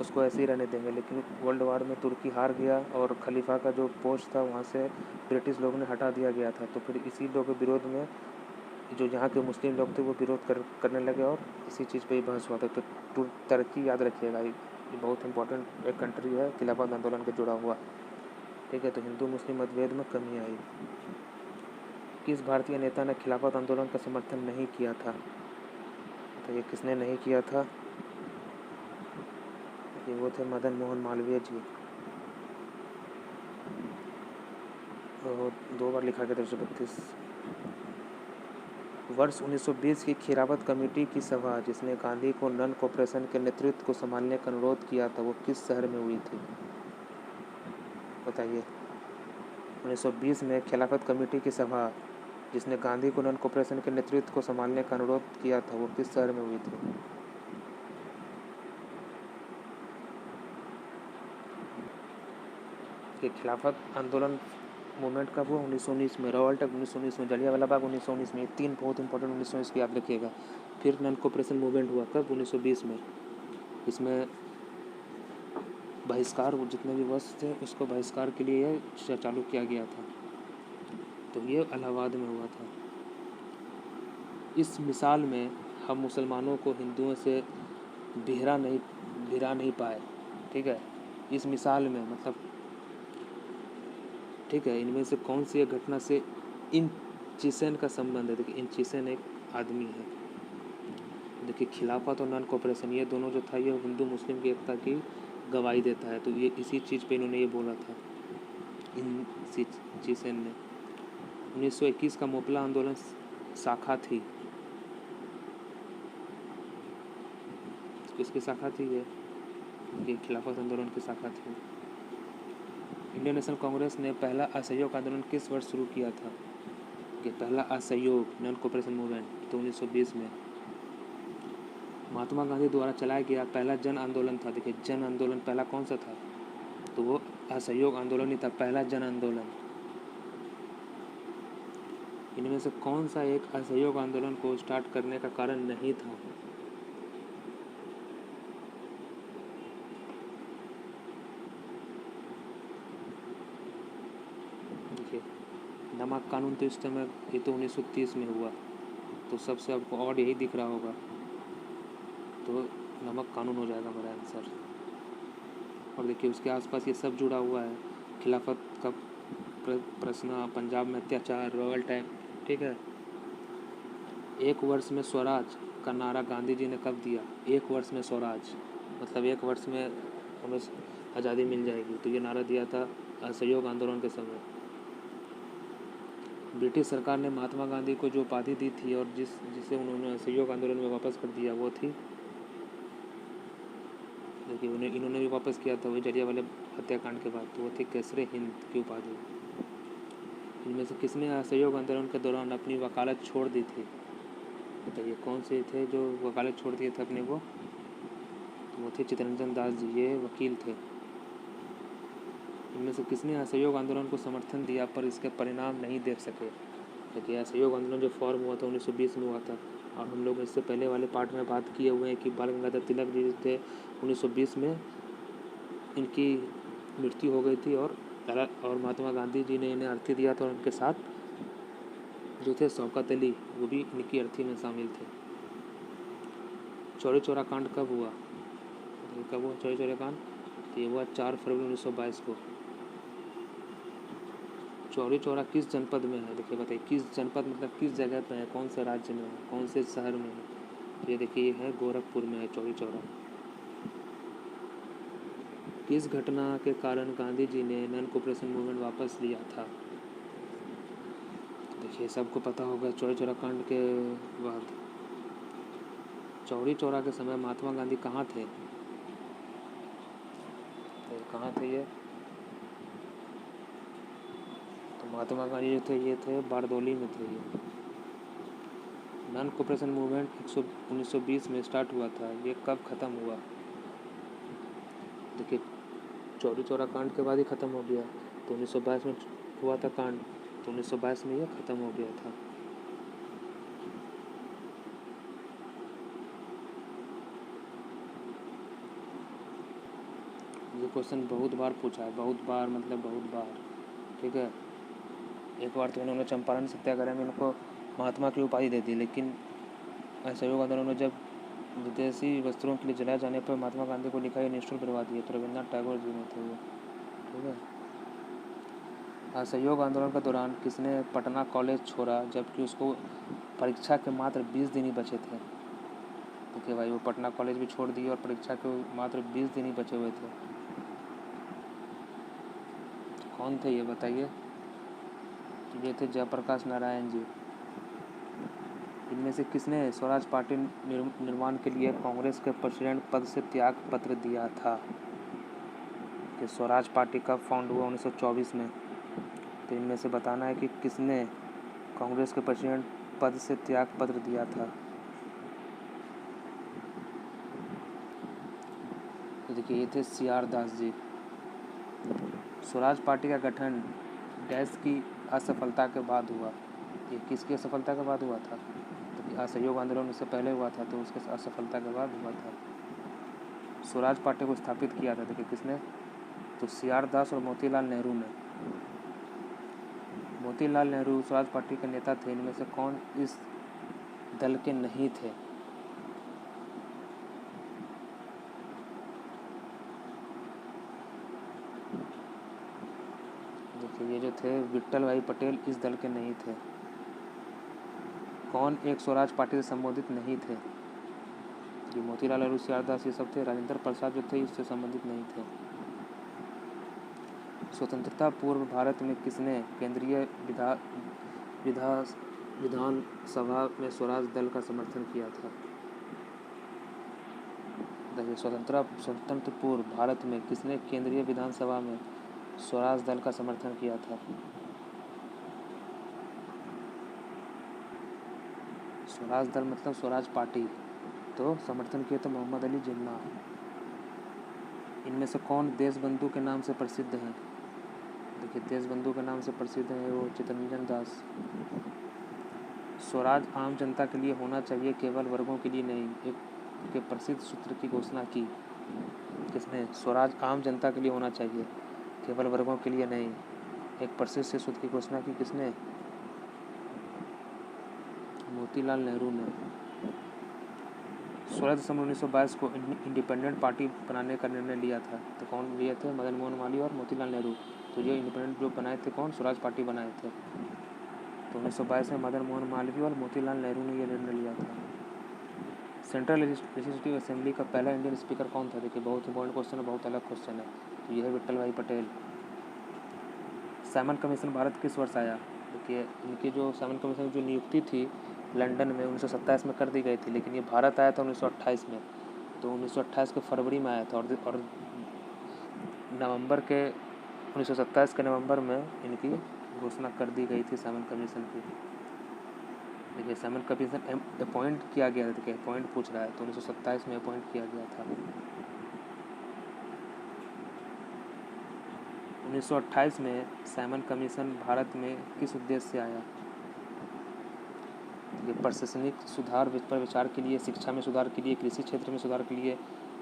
A: उसको ऐसे ही रहने देंगे। लेकिन वर्ल्ड वार में तुर्की हार गया और खलीफा का जो पोस्ट था वहाँ से ब्रिटिश लोगों ने हटा दिया गया था। तो फिर इसी लोग के विरोध में जो यहाँ के मुस्लिम लोग थे वो विरोध करने लगे और इसी चीज़ पे ही बहस हुआ था। तो तुर्की याद रखिएगा, ये बहुत इंपॉर्टेंट एक कंट्री है खिलाफत आंदोलन के जुड़ा हुआ। ठीक है, तो हिंदू मुस्लिम मतभेद में कमी आई। किस भारतीय नेता ने खिलाफत आंदोलन का समर्थन नहीं किया था? तो ये किसने नहीं किया था, ये वो थे मदन मोहन मालवीय जी। तो 2 बार लिखा गया 332। वर्ष 1920 की खिलाफत कमेटी की सभा जिसने गांधी को नन कॉर्पोरेशन के नेतृत्व को संभालने का अनुरोध किया था वो किस शहर में हुई थी, बताइए। 1920 में खिलाफत कमेटी की सभा जिसने गांधी को नन कॉर्पोरेशन के नेतृत्व को संभालने का अनुरोध किया था वो किस शहर में हुई थी? कि खिलाफत आंदोलन मूवमेंट कब हुआ? 1919 में। रॉयल टेक 1919 में। जलियांवाला बाग 1919 में। ये 3 बहुत इंपॉर्टेंट 1919 की याद रखिएगा। फिर नन कॉर्पोरेशन मूवमेंट हुआ कब? 1920 में। इसमें बहिष्कार, जितने भी वस्तु थे उसको बहिष्कार के लिए चालू किया गया था। तो ये इलाहाबाद में हुआ था। इस मिसाल में हम मुसलमानों को हिंदुओं से भिड़ा नहीं पाए। ठीक है, इस मिसाल में मतलब ठीक है, इनमें से कौन सी एक घटना से इन चीसेन का संबंध है? देखिए इन चीसेन एक आदमी है। देखिए खिलाफत और नॉन कॉपरेशन ये दोनों जो था ये हिंदू मुस्लिम की एकता की गवाही देता है। तो ये इसी चीज़ पे इन्होंने ये बोला था इन चीसेन ने। 1921 का मोपला आंदोलन शाखा थी, किसकी शाखा थी? ये खिलाफत आंदोलन की शाखा थी। इंडियन नेशनल कांग्रेस ने पहला असहयोग आंदोलन किस वर्ष शुरू किया था? कि पहला असहयोग नॉन कॉपरेशन मूवमेंट तो 1920 में। महात्मा गांधी द्वारा चलाया गया पहला जन आंदोलन था। देखिए जन आंदोलन पहला कौन सा था? तो वो असहयोग आंदोलन ही था, पहला जन आंदोलन। इनमें से कौन सा एक असहयोग आंदोलन को स्टार्ट करने का कारण नहीं था? देखिए नमक कानून तो इस समय ये तो 1930 में हुआ, तो सबसे आपको और यही दिख रहा होगा, तो नमक कानून हो जाएगा मेरा आंसर। और देखिए उसके आसपास ये सब जुड़ा हुआ है, खिलाफत का प्रश्न, पंजाब में अत्याचार, रॉयल टैक्स। ठीक है, 1 वर्ष में स्वराज का नारा गांधी जी ने कब दिया? 1 वर्ष में स्वराज मतलब 1 वर्ष में हमें आज़ादी मिल जाएगी, तो ये नारा दिया था असहयोग आंदोलन के समय। ब्रिटिश सरकार ने महात्मा गांधी को जो उपाधि दी थी और जिसे उन्होंने असहयोग आंदोलन में वापस कर दिया वो थी, देखिए इन्होंने भी वापस किया था वही जलियांवाला हत्याकांड के बाद, तो वो थी केसरे हिंद की उपाधि। इनमें से किसने असहयोग आंदोलन के दौरान अपनी वकालत छोड़ दी थी? बताइए कौन से थे जो वकालत छोड़ दिए थे अपने को? तो वो थे चित्तरंजन दास जी, ये वकील थे। इनमें से किसने असहयोग आंदोलन को समर्थन दिया पर इसके परिणाम नहीं देख सके? देखिए असहयोग आंदोलन जो फॉर्म हुआ था 1920 में हुआ था, और हम लोग इससे पहले वाले पार्ट में बात किए हुए हैं कि बाल गंगाधर तिलक जी थे 1920 में इनकी मृत्यु हो गई थी, और महात्मा गांधी जी ने इन्हें अर्थी दिया था, और उनके साथ जो थे शौकत अली वो भी इनकी अर्थी में शामिल थे। चौरी चौरा कांड कब हुआ? ये कब हुआ चौरी चौरा कांड? तो ये हुआ 4 फरवरी 1922 को। चौरी चौरा किस जनपद में है? देखिए बताइए, किस जनपद मतलब किस जगह पे है, कौन से राज्य में है, कौन से शहर में है? तो ये देखिए है गोरखपुर में है चौरी चौरा। किस घटना के कारण गांधी जी ने नॉन कोऑपरेशन मूवमेंट वापस लिया था? देखिए सबको पता होगा चौरी चौरा कांड के बाद। चौरी चौरा के समय महात्मा गांधी कहाँ थे? तो कहाँ थे ये? तो महात्मा गांधी जो थे ये थे बारदोली में थे। ये नॉन कोऑपरेशन मूवमेंट 1920 में स्टार्ट हुआ था, ये कब ख़त्म हुआ? देखिए चौरी चौरा कांड के बाद ही ख़त्म हो गया। तो 1922 में हुआ था कांड, तो 1922 में ये ख़त्म हो गया था। ये क्वेश्चन बहुत बार पूछा है, बहुत बार मतलब बहुत बार, ठीक है। एक बार तो इन्होंने चंपारण सत्याग्रह में इनको महात्मा की उपाधि दे दी, लेकिन असहयोग आंदोलन में जब विदेशी वस्त्रों के लिए जलाए जाने पर महात्मा गांधी को लिखा ये निष्ठुर बर्बाद दिए, तो रविन्द्रनाथ टैगोर जी ने थे ये, ठीक है। असहयोग आंदोलन के दौरान किसने पटना कॉलेज छोड़ा जबकि उसको परीक्षा के मात्र 20 दिन ही बचे थे? देखिए भाई वो पटना कॉलेज भी छोड़ दिए और परीक्षा के मात्र 20 दिन ही बचे हुए थे। कौन थे ये बताइए? ये थे जयप्रकाश नारायण जी। इनमें से किसने स्वराज पार्टी निर्माण के लिए कांग्रेस के प्रेसिडेंट पद से त्याग पत्र दिया था? कि स्वराज पार्टी कब फाउंड हुआ? 1924 में। तो इनमें से बताना है कि किसने कांग्रेस के प्रेसिडेंट पद से त्याग पत्र दिया था। तो देखिए ये थे CR दास जी। स्वराज पार्टी का गठन डैश की असफलता के बाद हुआ। ये किसकी असफलता के बाद हुआ था? तो असहयोग आंदोलन उससे पहले हुआ था, तो उसके असफलता के बाद हुआ था। स्वराज पार्टी को स्थापित किया था देखिए किसने? तो CR दास और मोतीलाल नेहरू ने। मोतीलाल नेहरू स्वराज पार्टी के नेता थे। इनमें से कौन इस दल के नहीं थे? देखिए ये जो थे विट्ठल भाई पटेल इस दल के नहीं थे। कौन एक स्वराज पार्टी से संबोधित नहीं थे? ये मोतीलाल नेहरू, CR दास ये सब थे। राजेंद्र प्रसाद जो थे इससे संबंधित नहीं थे। स्वतंत्रता पूर्व भारत में किसने केंद्रीय विधान सभा में स्वराज दल का समर्थन किया था? देखिए स्वतंत्र पूर्व भारत में किसने केंद्रीय विधानसभा में स्वराज दल का समर्थन किया था? स्वराज दल मतलब स्वराज पार्टी, तो समर्थन किया था मोहम्मद अली जिन्ना। इनमें से कौन देशबंधु के नाम से प्रसिद्ध हैं? देखिए देशबंधु के नाम से प्रसिद्ध है वो चित्तरंजन दास। स्वराज आम जनता के लिए होना चाहिए, केवल वर्गों के लिए नहीं, एक प्रसिद्ध सूत्र की घोषणा की किसने? स्वराज आम जनता के लिए होना चाहिए, केवल वर्गों के लिए नहीं, एक प्रसिद्ध से सूत्र की घोषणा की किसने? मोतीलाल नेहरू ने। 16 दिसंबर 1922 को इंडिपेंडेंट पार्टी बनाने का निर्णय लिया था, तो कौन लिए थे? मदन मोहन मालवीय और मोतीलाल नेहरू। तो ये इंडिपेंडेंट जो बनाए थे कौन? स्वराज पार्टी बनाए थे। तो 1922 में मदन मोहन मालवीय और मोतीलाल नेहरू ने ये निर्णय लिया था। सेंट्रल लेजिस्लेटिव असेंबली का पहला इंडियन स्पीकर कौन था? देखिए बहुत इंपॉर्टेंट क्वेश्चन है, बहुत अलग क्वेश्चन है। तो यह है विट्ठल भाई पटेल। साइमन कमीशन भारत किस वर्ष आया? देखिए इनकी जो साइमन कमीशन की जो नियुक्ति थी लंदन में 1927 में कर दी गई थी, लेकिन ये भारत आया था 1928 में। तो 1928 के फरवरी में आया था और नवंबर के 1927 के नवंबर में इनकी घोषणा कर दी गई थी साइमन कमीशन की। देखिए साइमन कमीशन अपॉइंट किया गया था। देखिए अपॉइंट पूछ रहा है, तो 1927 में अपॉइंट किया गया था। 1928 में साइमन कमीशन भारत में किस उद्देश्य से आया? ये प्रशासनिक सुधार पर विचार के लिए, शिक्षा में सुधार के लिए, कृषि क्षेत्र में सुधार के लिए,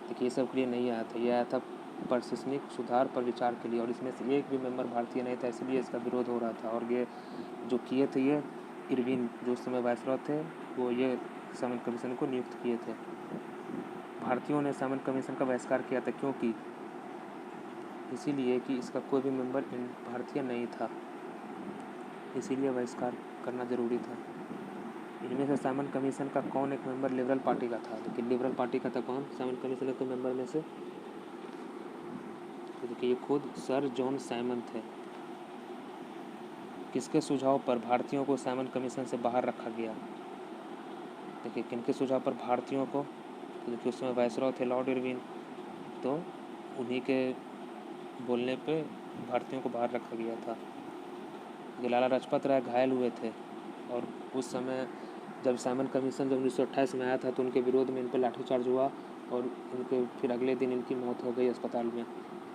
A: देखिए ये सब के लिए नहीं आया था। ये आया था प्रशासनिक सुधार पर विचार के लिए, और इसमें से एक भी मेंबर भारतीय नहीं था, इसलिए इसका विरोध हो रहा था। और ये जो किए थे ये इरविन जो उस समय वायसरॉय थे, वो ये साइमन कमीशन को नियुक्त किए थे। भारतीयों ने साइमन कमीशन का बहिष्कार किया था, क्योंकि इसीलिए कि इसका कोई भी मेंबर भारतीय नहीं था, इसीलिए बहिष्कार करना ज़रूरी था। इनमें से साइमन कमीशन का कौन एक मेंबर लिबरल पार्टी का था? देखिए लिबरल पार्टी का था कौन साइमन कमीशन के मेंबर में से? तो देखिए ये खुद सर जॉन साइमन थे। किसके सुझाव पर भारतीयों को साइमन कमीशन से बाहर रखा गया? देखिए किनके सुझाव पर भारतीयों को? तो देखिए उसमें वायसरॉय थे लॉर्ड इरविन, तो उन्हीं के बोलने पे भारतीयों को बाहर रखा गया था। लाला लाजपत राय घायल हुए थे, और उस समय जब साइमन कमीशन जब 1928 में आया था तो उनके विरोध में इन पर लाठीचार्ज हुआ, और उनके फिर अगले दिन इनकी मौत हो गई अस्पताल में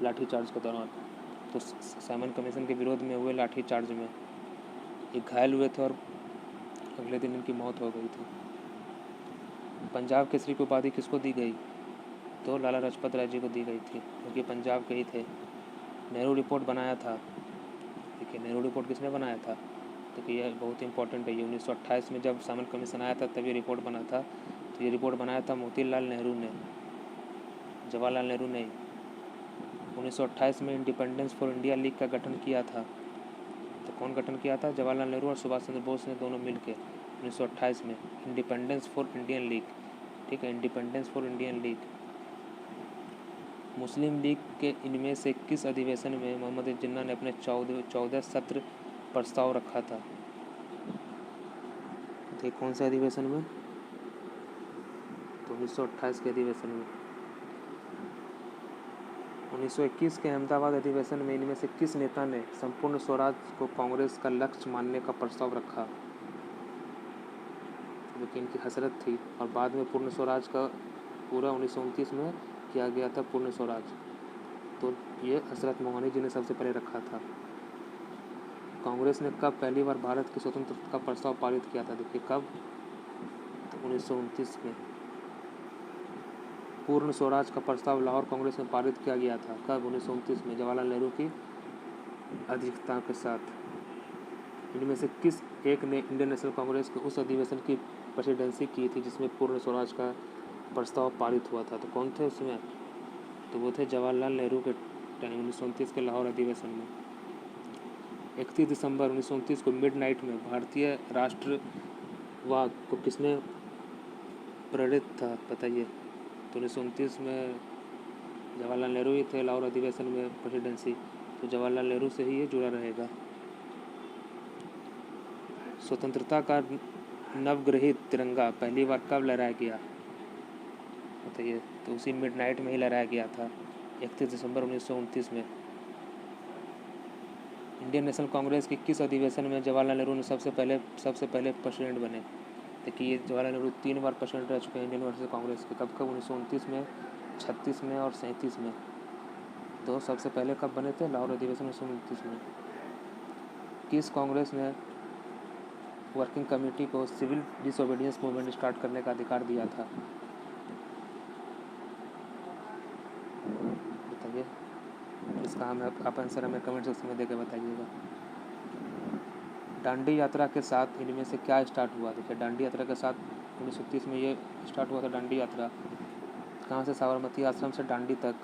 A: लाठीचार्ज के दौरान। तो साइमन कमीशन के विरोध में हुए लाठीचार्ज में ये घायल हुए थे और अगले दिन इनकी मौत हो गई थी। पंजाब केसरी की उपाधि किसको दी गई? तो लाला लाजपत राय जी को दी गई थी, क्योंकि पंजाब के ही थे। नेहरू रिपोर्ट बनाया था। देखिए नेहरू रिपोर्ट किसने बनाया था? देखिए ये बहुत इंपॉर्टेंट है। ये 1928 में जब साइमन कमीशन आया था तब ये रिपोर्ट बना था। तो ये रिपोर्ट बनाया था मोतीलाल नेहरू ने, जवाहरलाल नेहरू ने। 1928 में इंडिपेंडेंस फॉर इंडिया लीग का गठन किया था। तो कौन गठन किया था? जवाहरलाल नेहरू और सुभाष चंद्र बोस ने दोनों मिलकर 1928 में इंडिपेंडेंस फॉर इंडियन लीग, ठीक है, independence for Indian league. Muslim league के इनमें से किस अधिवेशन में मोहम्मद जिन्ना ने अपने 14 सत्र प्रस्ताव रखा था? तो कौन से अधिवेशन में? तो 1928 के अधिवेशन में। 1921 के अहमदाबाद अधिवेशन में इनमें से किस नेता ने संपूर्ण स्वराज को कांग्रेस का लक्ष्य मानने का प्रस्ताव रखा? लेकिन इनकी हसरत थी, और बाद में पूर्ण स्वराज का पूरा 1929 में किया गया था पूर्ण स्वराज। तो ये हजरत मोहनी जी ने सबसे पहले रखा था। कांग्रेस ने कब पहली बार भारत की स्वतंत्रता का प्रस्ताव पारित किया था? देखिए कब? तो 1929 में। पूर्ण स्वराज का प्रस्ताव लाहौर कांग्रेस में पारित किया गया था। कब? 1929 में, जवाहरलाल नेहरू की अध्यक्षता के साथ। इनमें से किस एक ने इंडियन नेशनल कांग्रेस के उस अधिवेशन की प्रेसिडेंसी की थी जिसमें पूर्ण स्वराज का प्रस्ताव पारित हुआ था? तो कौन थे उसमें? तो वो थे जवाहरलाल नेहरू के टाइम 1929 के लाहौर अधिवेशन में। 31 दिसंबर 1929 को मिडनाइट में भारतीय राष्ट्रवाद को किसने प्रेरित था? बताइए। तो 1929 में जवाहरलाल नेहरू ही थे लाहौर अधिवेशन में प्रेसिडेंसी, तो जवाहरलाल नेहरू से ही ये जुड़ा रहेगा। स्वतंत्रता का नवग्रहित तिरंगा पहली बार कब लहराया गया? बताइए। तो उसी मिडनाइट में ही लहराया गया था, 31 दिसंबर 1929 में। इंडियन नेशनल कांग्रेस के किस अधिवेशन में जवाहरलाल नेहरू ने सबसे पहले प्रेसिडेंट बने? देखिए ये जवाहरलाल नेहरू 3 बार प्रेसिडेंट रह चुके हैं इंडियन नेशनल कांग्रेस के। कब कब? 1929 में, 36 में और 37 में। तो सबसे पहले कब बने थे? लाहौर अधिवेशन 1929 में। किस कांग्रेस ने वर्किंग कमेटी को सिविल डिसोबीडियंस मूवमेंट स्टार्ट करने का अधिकार दिया था? बताइए। इसका आप आंसर हमें कमेंट सेक्शन में देकर बताइएगा। डांडी यात्रा के साथ इनमें से क्या स्टार्ट हुआ? देखिए डांडी यात्रा के साथ 1930 में ये स्टार्ट हुआ था डांडी यात्रा। कहाँ से? साबरमती आश्रम से डांडी तक।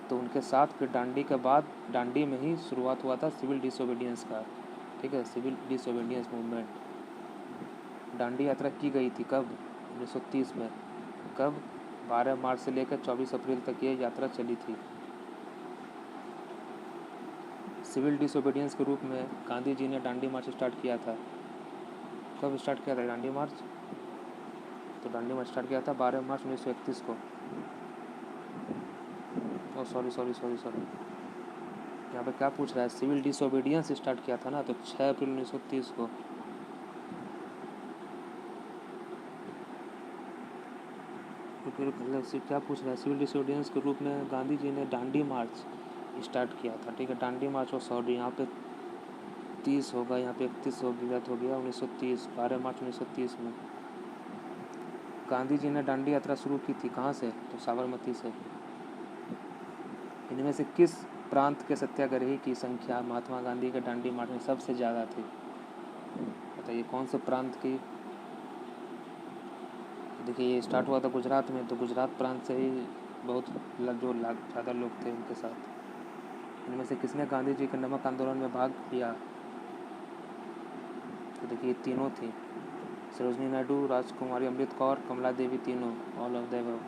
A: तो उनके साथ फिर डांडी के बाद डांडी में ही शुरुआत हुआ था सिविल डिसोबीडियंस का, ठीक है, सिविल डिसोबीडियंस मूवमेंट। डांडी यात्रा की गई थी कब? 1930 में। कब? 12 मार्च से लेकर 24 अप्रैल तक ये यात्रा चली थी। सिविल डिसोबीडियंस के रूप में गांधी जी ने डांडी मार्च स्टार्ट किया था। कब स्टार्ट किया था डांडी मार्च? तो डांडी मार्च स्टार्ट किया था 12 मार्च 1931 को। सॉरी, यहाँ पे क्या पूछ रहा है? सिविल डिसोबीडियंस स्टार्ट किया था ना, तो 6 अप्रैल 1930 को। फिर क्या पूछ रहा है? सिविल डिसोबीडियंस के रूप में गांधी जी ने डांडी मार्च स्टार्ट किया था, ठीक है। डांडी मार्च और सॉरी यहाँ पे 30 होगा, यहाँ पे 31 हो गया 1930, 12 मार्च 1930 में गांधी जी ने डांडी यात्रा शुरू की थी। कहाँ से? तो साबरमती से। इनमें से किस प्रांत के सत्याग्रही की संख्या महात्मा गांधी के डांडी मार्च में सबसे ज़्यादा थी? बताइए कौन से प्रांत की तो देखिए ये स्टार्ट हुआ था गुजरात में, तो गुजरात प्रांत से ही बहुत ज़्यादा लोग थे उनके साथ। इनमें से किसने गांधी जी के नमक आंदोलन में भाग लिया? तो देखिए तीनों थी, सरोजनी नायडू, राजकुमारी अमृत कौर, कमला देवी, तीनों, ऑल ऑफ द अबव।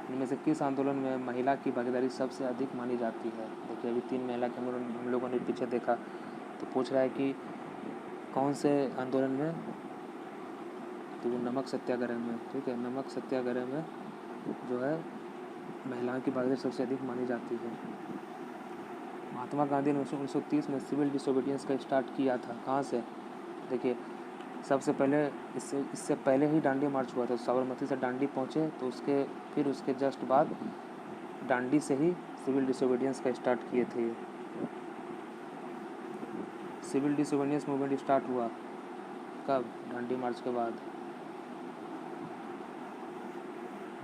A: इनमें से किस आंदोलन में महिला की भागीदारी सबसे अधिक मानी जाती है? देखिए अभी 3 महिला के हम लोगों ने पीछे देखा, तो पूछ रहा है कि कौन से आंदोलन में? तो वो नमक सत्याग्रह में, ठीक है, नमक सत्याग्रह में जो है महिलाओं की भागीदारी सबसे अधिक मानी जाती है। महात्मा गांधी ने 1930 में सिविल डिसोबीडियंस का स्टार्ट किया था, कहाँ से? देखिए सबसे पहले इससे पहले ही डांडी मार्च हुआ था, साबरमती से डांडी पहुँचे, तो फिर उसके जस्ट बाद डांडी से ही सिविल डिसोबीडियंस का स्टार्ट किए थे। सिविल डिसोबीडियंस मूवमेंट स्टार्ट हुआ कब? डांडी मार्च के बाद।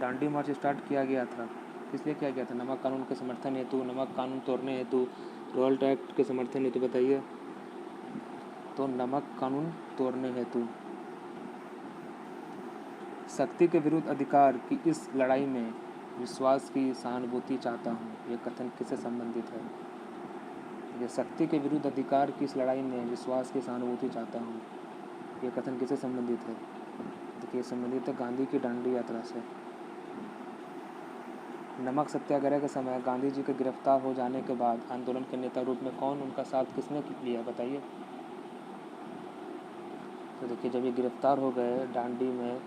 A: डांडी मार्च स्टार्ट किया गया था, किस लिए किया गया था? नमक कानून के समर्थन हेतु, नमक कानून तोड़ने हेतु, रॉल्ट एक्ट के समर्थन हेतु, बताइए। तो नमक कानून तोड़ने हेतु। शक्ति के विरुद्ध अधिकार की इस लड़ाई में विश्वास की सहानुभूति चाहता हूँ, ये कथन किससे संबंधित है? ये शक्ति के विरुद्ध अधिकार की इस लड़ाई में विश्वास की सहानुभूति चाहता हूँ, ये कथन किससे संबंधित है? देखिए संबंधित है गांधी की डांडी यात्रा से। नमक सत्याग्रह के समय गांधी जी के गिरफ्तार हो जाने के बाद आंदोलन के नेता रूप में कौन उनका साथ किसने लिया, बताइए। तो देखिए जब ये गिरफ्तार हो गए डांडी में,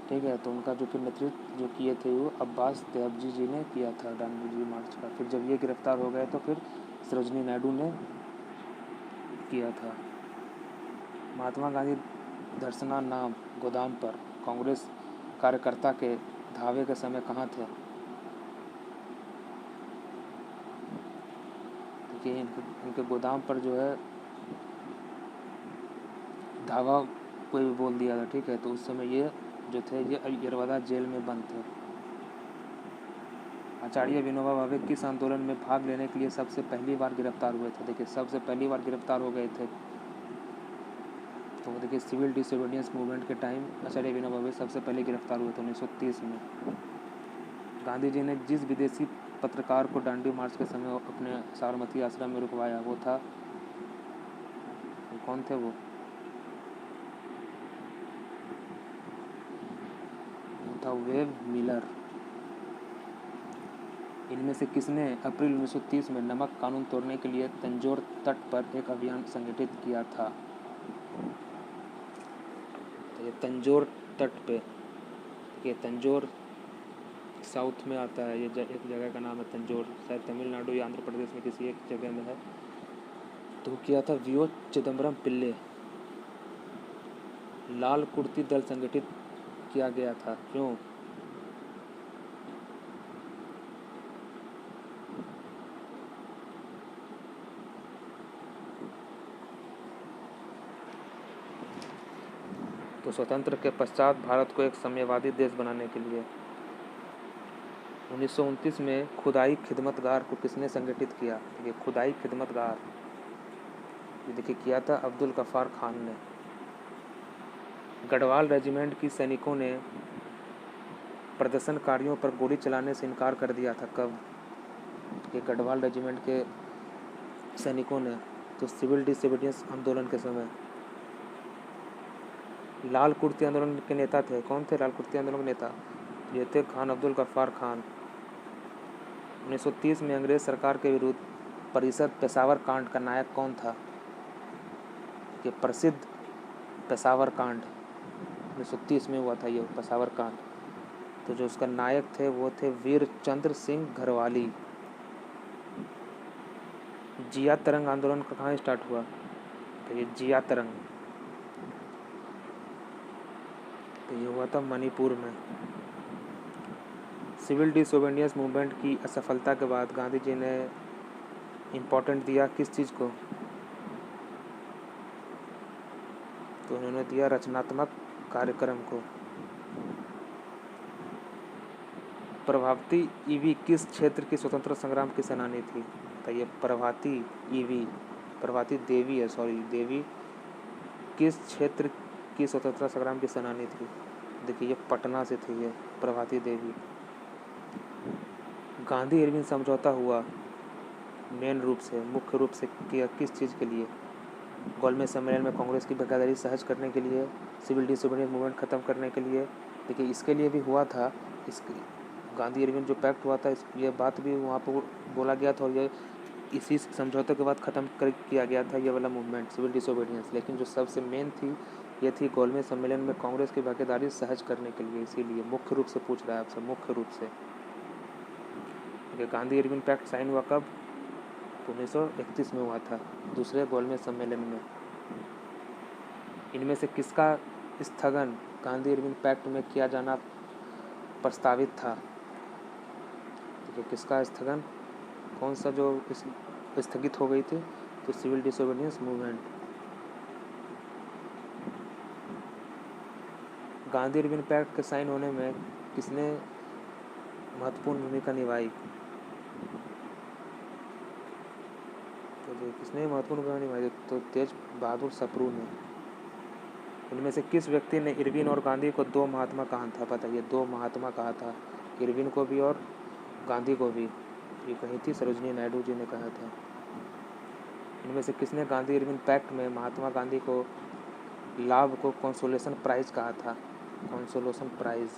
A: ठीक है, तो उनका जो फिर नेतृत्व जो किए थे वो अब्बास त्याबजी जी ने किया था डांडी मार्च का। फिर जब ये गिरफ्तार हो गए तो फिर सरोजनी नायडू ने किया था। महात्मा गांधी धरसना नाम गोदाम पर कांग्रेस कार्यकर्ता के धावे के समय कहाँ थे? देखिए इनके गोदाम पर जो है धावा कोई भी बोल दिया था, ठीक है, तो उस समय ये जो थे ये यरवदा जेल में बंद थे। आचार्य विनोबा भावे किस आंदोलन में भाग लेने के लिए सबसे पहली बार गिरफ्तार हुए थे? देखिए सबसे पहली बार गिरफ्तार हो गए थे, तो देखिए सिविल डिसोबीडियंस मूवमेंट के टाइम आचार्य विनोबा भावे सबसे पहले गिरफ्तार हुए थे 1930 में। गांधी जी ने जिस विदेशी पत्रकार को डांडी मार्च के समय अपने साबरमती आश्रम में रुकवाया वो था, कौन थे वो था वेब मिलर। इनमें से किसने अप्रैल 1930 में नमक कानून तोड़ने के लिए तंजौर तट पर एक अभियान संगठित किया था? तो ये तंजौर तट पे, ये तंजौर साउथ में आता है, ये एक जगह का नाम है तंजौर, शायद तमिलनाडु या आंध्र प्रदेश में किसी एक जगह में है। तो किया था वीओ चिदम्बरम पिल्ले। लाल कुर्ती दल संगठित किया गया था, क्यों? तो स्वतंत्र के पश्चात भारत को एक साम्यवादी देश बनाने के लिए। 1929 में खुदाई खिदमतगार को किसने संगठित किया? ये खुदाई खिदमतगार ये देखिए किया था अब्दुल गफ्फार खान ने। गढ़वाल रेजिमेंट की सैनिकों ने प्रदर्शनकारियों पर गोली चलाने से इनकार कर दिया था, कब? ये गढ़वाल रेजिमेंट के सैनिकों ने, तो सिविल डिसोबीडियंस आंदोलन के समय। लाल कुर्ती आंदोलन के नेता थे, कौन थे लाल कुर्ती आंदोलन के नेता? ये थे खान अब्दुल गफ्फार खान। 1930 में अंग्रेज सरकार के विरुद्ध परिषद पेशावर कांड का नायक कौन था? ये प्रसिद्ध पेशावर कांड 1930 में हुआ था, ये पेशावर कांड। तो जो उसका नायक थे वो थे वीर चंद्र सिंह घरवाली। जिया तरंग आंदोलन का कहाँ स्टार्ट हुआ? तो ये जिया तरंग, तो ये हुआ था मणिपुर में। सिविल डिसोबीडियंस मूवमेंट की असफलता के बाद गांधी जी ने इम्पोर्टेंट दिया किस चीज़ को? तो उन्होंने दिया रचनात्मक कार्यक्रम को। प्रभावती ईवी किस क्षेत्र की स्वतंत्रता संग्राम की सेनानी थी? बताइए। प्रभावती ईवी, प्रभावती देवी है, सॉरी देवी, किस क्षेत्र की स्वतंत्रता संग्राम की सेनानी थी? देखिए ये पटना से थी, ये प्रभाती देवी। गांधी इरविन समझौता हुआ मेन रूप से, मुख्य रूप से किया किस चीज़ के लिए? गोलमेज सम्मेलन में कांग्रेस की बेकायदारी सहज करने के लिए, सिविल डिसोबीडियंस मूवमेंट ख़त्म करने के लिए। देखिए इसके लिए भी हुआ था। इस गांधी इरविन जो पैक्ट हुआ था, ये बात भी वहाँ पर बोला गया था, और ये इसी समझौते के बाद ख़त्म कर किया गया था ये वाला मूवमेंट, सिविल डिसोबीडियंस। लेकिन जो सबसे मेन थी, ये थी गोलमेज सम्मेलन में कांग्रेस की भागीदारी सहज करने के लिए। इसीलिए मुख्य रूप से पूछ रहा है आपसे, मुख्य रूप से। गांधी इरविन पैक्ट साइन हुआ कब? 1931 में हुआ था, दूसरे गोलमेज सम्मेलन में। इनमें से किसका स्थगन गांधी इरविन पैक्ट में किया जाना प्रस्तावित था? देखिए किसका स्थगन, कौन सा जो स्थगित हो गई थी? तो civil disobedience movement. Gandhi Irwin pact के साइन होने में किसने महत्वपूर्ण भूमिका निभाई? तो किसने महत्वपूर्ण भूमिका निभाई? तो तेज बहादुर सप्रू ने। इनमें से किस व्यक्ति ने इरविन और गांधी को दो महात्मा कहा था? बताइए, दो महात्मा कहा था, इरविन को भी और गांधी को भी। ये कही थी सरोजिनी नायडू जी ने कहा था। इनमें से किसने गांधी इरविन पैक्ट में महात्मा गांधी को लाभ को कंसोलेशन प्राइज कहा था? कंसोलेशन प्राइज,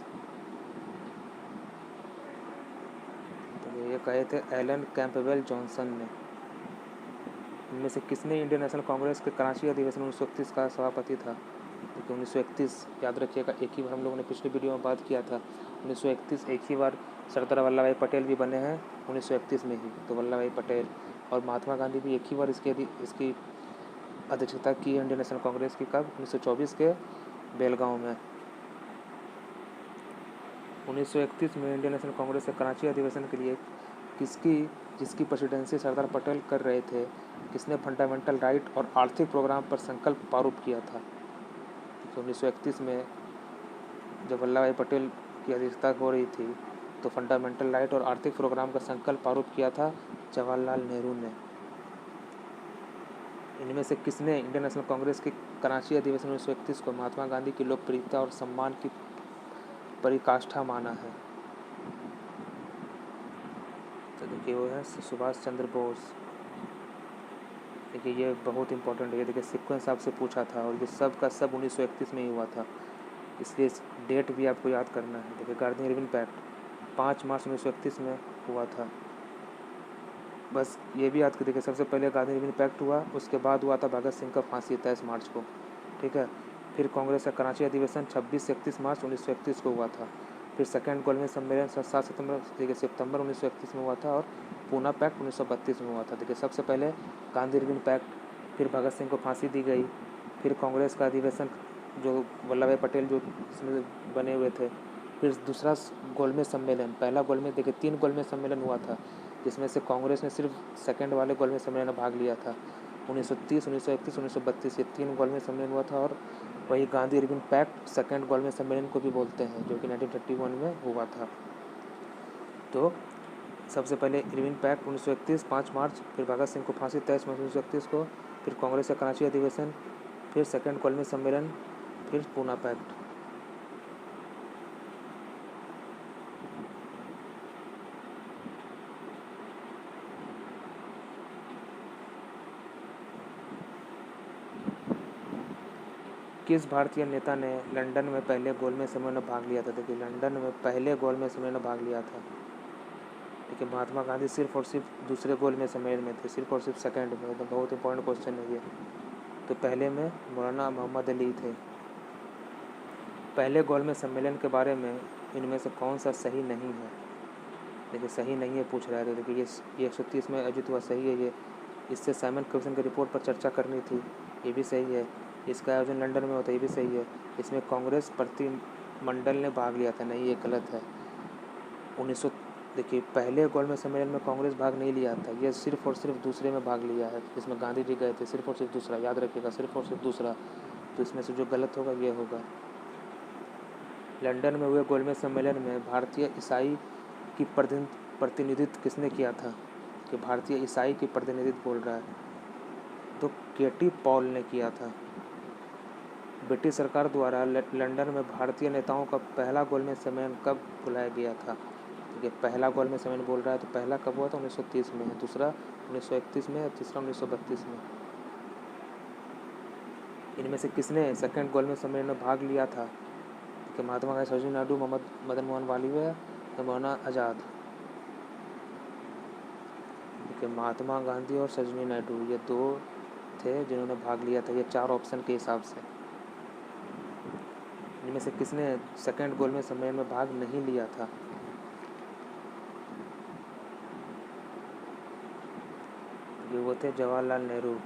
A: तो ये कहे थे एलन कैंपबेल जॉनसन ने। इनमें से किसने इंडियन नेशनल कांग्रेस के कराची अधिवेशन 1931 का सभापति था? क्योंकि 1931 याद रखिएगा, एक ही बार हम लोगों ने पिछली वीडियो में बात किया था, 1931 एक ही बार सरदार वल्लभ भाई पटेल भी बने हैं 1931 में ही। तो वल्लभ भाई पटेल और महात्मा गांधी भी एक ही बार इसकी अध्यक्षता की है इंडियन नेशनल कांग्रेस की। कब? 1924 के बेलगांव में। 1931 में इंडियन नेशनल कांग्रेस के कराची अधिवेशन के लिए जिसकी प्रेसिडेंसी सरदार पटेल कर रहे थे, किसने फंडामेंटल राइट और आर्थिक प्रोग्राम पर संकल्प प्रारूप किया था? तो 1931 में जब वल्लभ भाई पटेल की अध्यक्षता हो रही थी, तो फंडामेंटल राइट और आर्थिक प्रोग्राम का संकल्प प्रारूप किया था जवाहरलाल नेहरू ने। इनमें से किसने इंडियन नेशनल कांग्रेस के कराची अधिवेशन 1931 को महात्मा गांधी की लोकप्रियता और सम्मान की परिकाष्ठा माना है? तो देखिए वो है सुभाष चंद्र बोस। देखिए ये बहुत इंपॉर्टेंट है। देखिए सीक्वेंस आपसे पूछा था, और ये सब का सब 1931 में ही हुआ था, इसलिए डेट भी आपको याद करना है। देखिए गांधी इरविन पैक्ट 5 मार्च 1931 में हुआ था। बस ये भी याद कर, देखिए सबसे पहले गांधी इरविन पैक्ट हुआ, उसके बाद हुआ था भगत सिंह का फांसी 23 मार्च को, ठीक है। फिर कांग्रेस का कराची अधिवेशन 26 से 31 मार्च 1931 को हुआ था। फिर सेकेंड गोलमेज सम्मेलन 7 सितंबर 1931 में हुआ था, और पूना पैक्ट 1932 में हुआ था। देखिए सबसे पहले गांधी इरविन पैक्ट, फिर भगत सिंह को फांसी दी गई, फिर कांग्रेस का अधिवेशन जो वल्लभ भाई पटेल जो इसमें बने हुए थे, फिर दूसरा गोलमेज सम्मेलन, पहला गोलमेज। देखिए 3 गोलमेज सम्मेलन हुआ था, जिसमें से कांग्रेस ने सिर्फ सेकेंड वाले गोलमेज सम्मेलन में भाग लिया था। 1930, 1931, 1932 ये 3 गोलमेज सम्मेलन हुआ था। और वही गांधी इरविन पैक्ट सेकेंड गोलमेज सम्मेलन को भी बोलते हैं, जो कि 1931 में हुआ था। तो सबसे पहले इरविन पैक्ट 1931 5 मार्च, फिर भगत सिंह को फांसी 23 मार्च 1931 को, फिर कांग्रेस का कराची अधिवेशन, फिर सेकेंड गोलमेज सम्मेलन, फिर पूना पैक्ट। किस भारतीय नेता ने लंदन में पहले गोलमेज सम्मेलन में भाग लिया था? देखिए लंदन में पहले गोलमेज सम्मेलन में भाग लिया था। देखिए महात्मा गांधी सिर्फ और सिर्फ दूसरे गोलमेज सम्मेलन में थे, सिर्फ और सिर्फ सेकेंड में। तो बहुत इंपॉर्टेंट क्वेश्चन है ये। तो पहले में मौलाना मोहम्मद अली थे। पहले गोलमेज सम्मेलन के बारे में इनमें से कौन सा सही नहीं है? देखिए सही नहीं है पूछ रहा है, तो देखिए ये 130 में आयोजित हुआ, सही है ये। इससे साइमन कमीशन की रिपोर्ट पर चर्चा करनी थी, ये भी सही है। इसका आयोजन लंदन में होता है, ये भी सही है। इसमें कांग्रेस प्रतिनिधिमंडल ने भाग लिया था, नहीं ये गलत है। 1900 देखिए पहले गोलमेज सम्मेलन में कांग्रेस भाग नहीं लिया था, ये सिर्फ और सिर्फ दूसरे में भाग लिया है, जिसमें गांधी जी गए थे। सिर्फ और सिर्फ दूसरा, याद रखिएगा, सिर्फ और सिर्फ दूसरा। तो इसमें से जो गलत होगा ये होगा। लंदन में हुए गोलमेज सम्मेलन में भारतीय ईसाई की प्रतिनिधित्व किसने किया था? कि भारतीय ईसाई की प्रतिनिधित्व बोल रहा है, तो केटी पॉल ने किया था। ब्रिटिश सरकार द्वारा लंदन में भारतीय नेताओं का पहला गोलमेज सम्मेलन कब बुलाया गया था? ठीक है, पहला गोलमेज सम्मेलन बोल रहा है तो पहला कब हुआ था? 1930 में, दूसरा 1931 में और तीसरा 1932 में। इनमें से किसने सेकंड गोलमेज सम्मेलन में भाग लिया था? ठीक है, महात्मा गांधी, सरोजिनी नायडू, मोहम्मद मदन मोहन मालवीय या मौलाना आज़ाद। ठीक है, महात्मा गांधी और सरोजिनी नायडू ये दो थे जिन्होंने भाग लिया था, ये 4 ऑप्शन के हिसाब से। इनमें से किसने सेकंड गोलमेज सम्मेलन में भाग नहीं लिया था? ये वो थे जवाहरलाल नेहरू।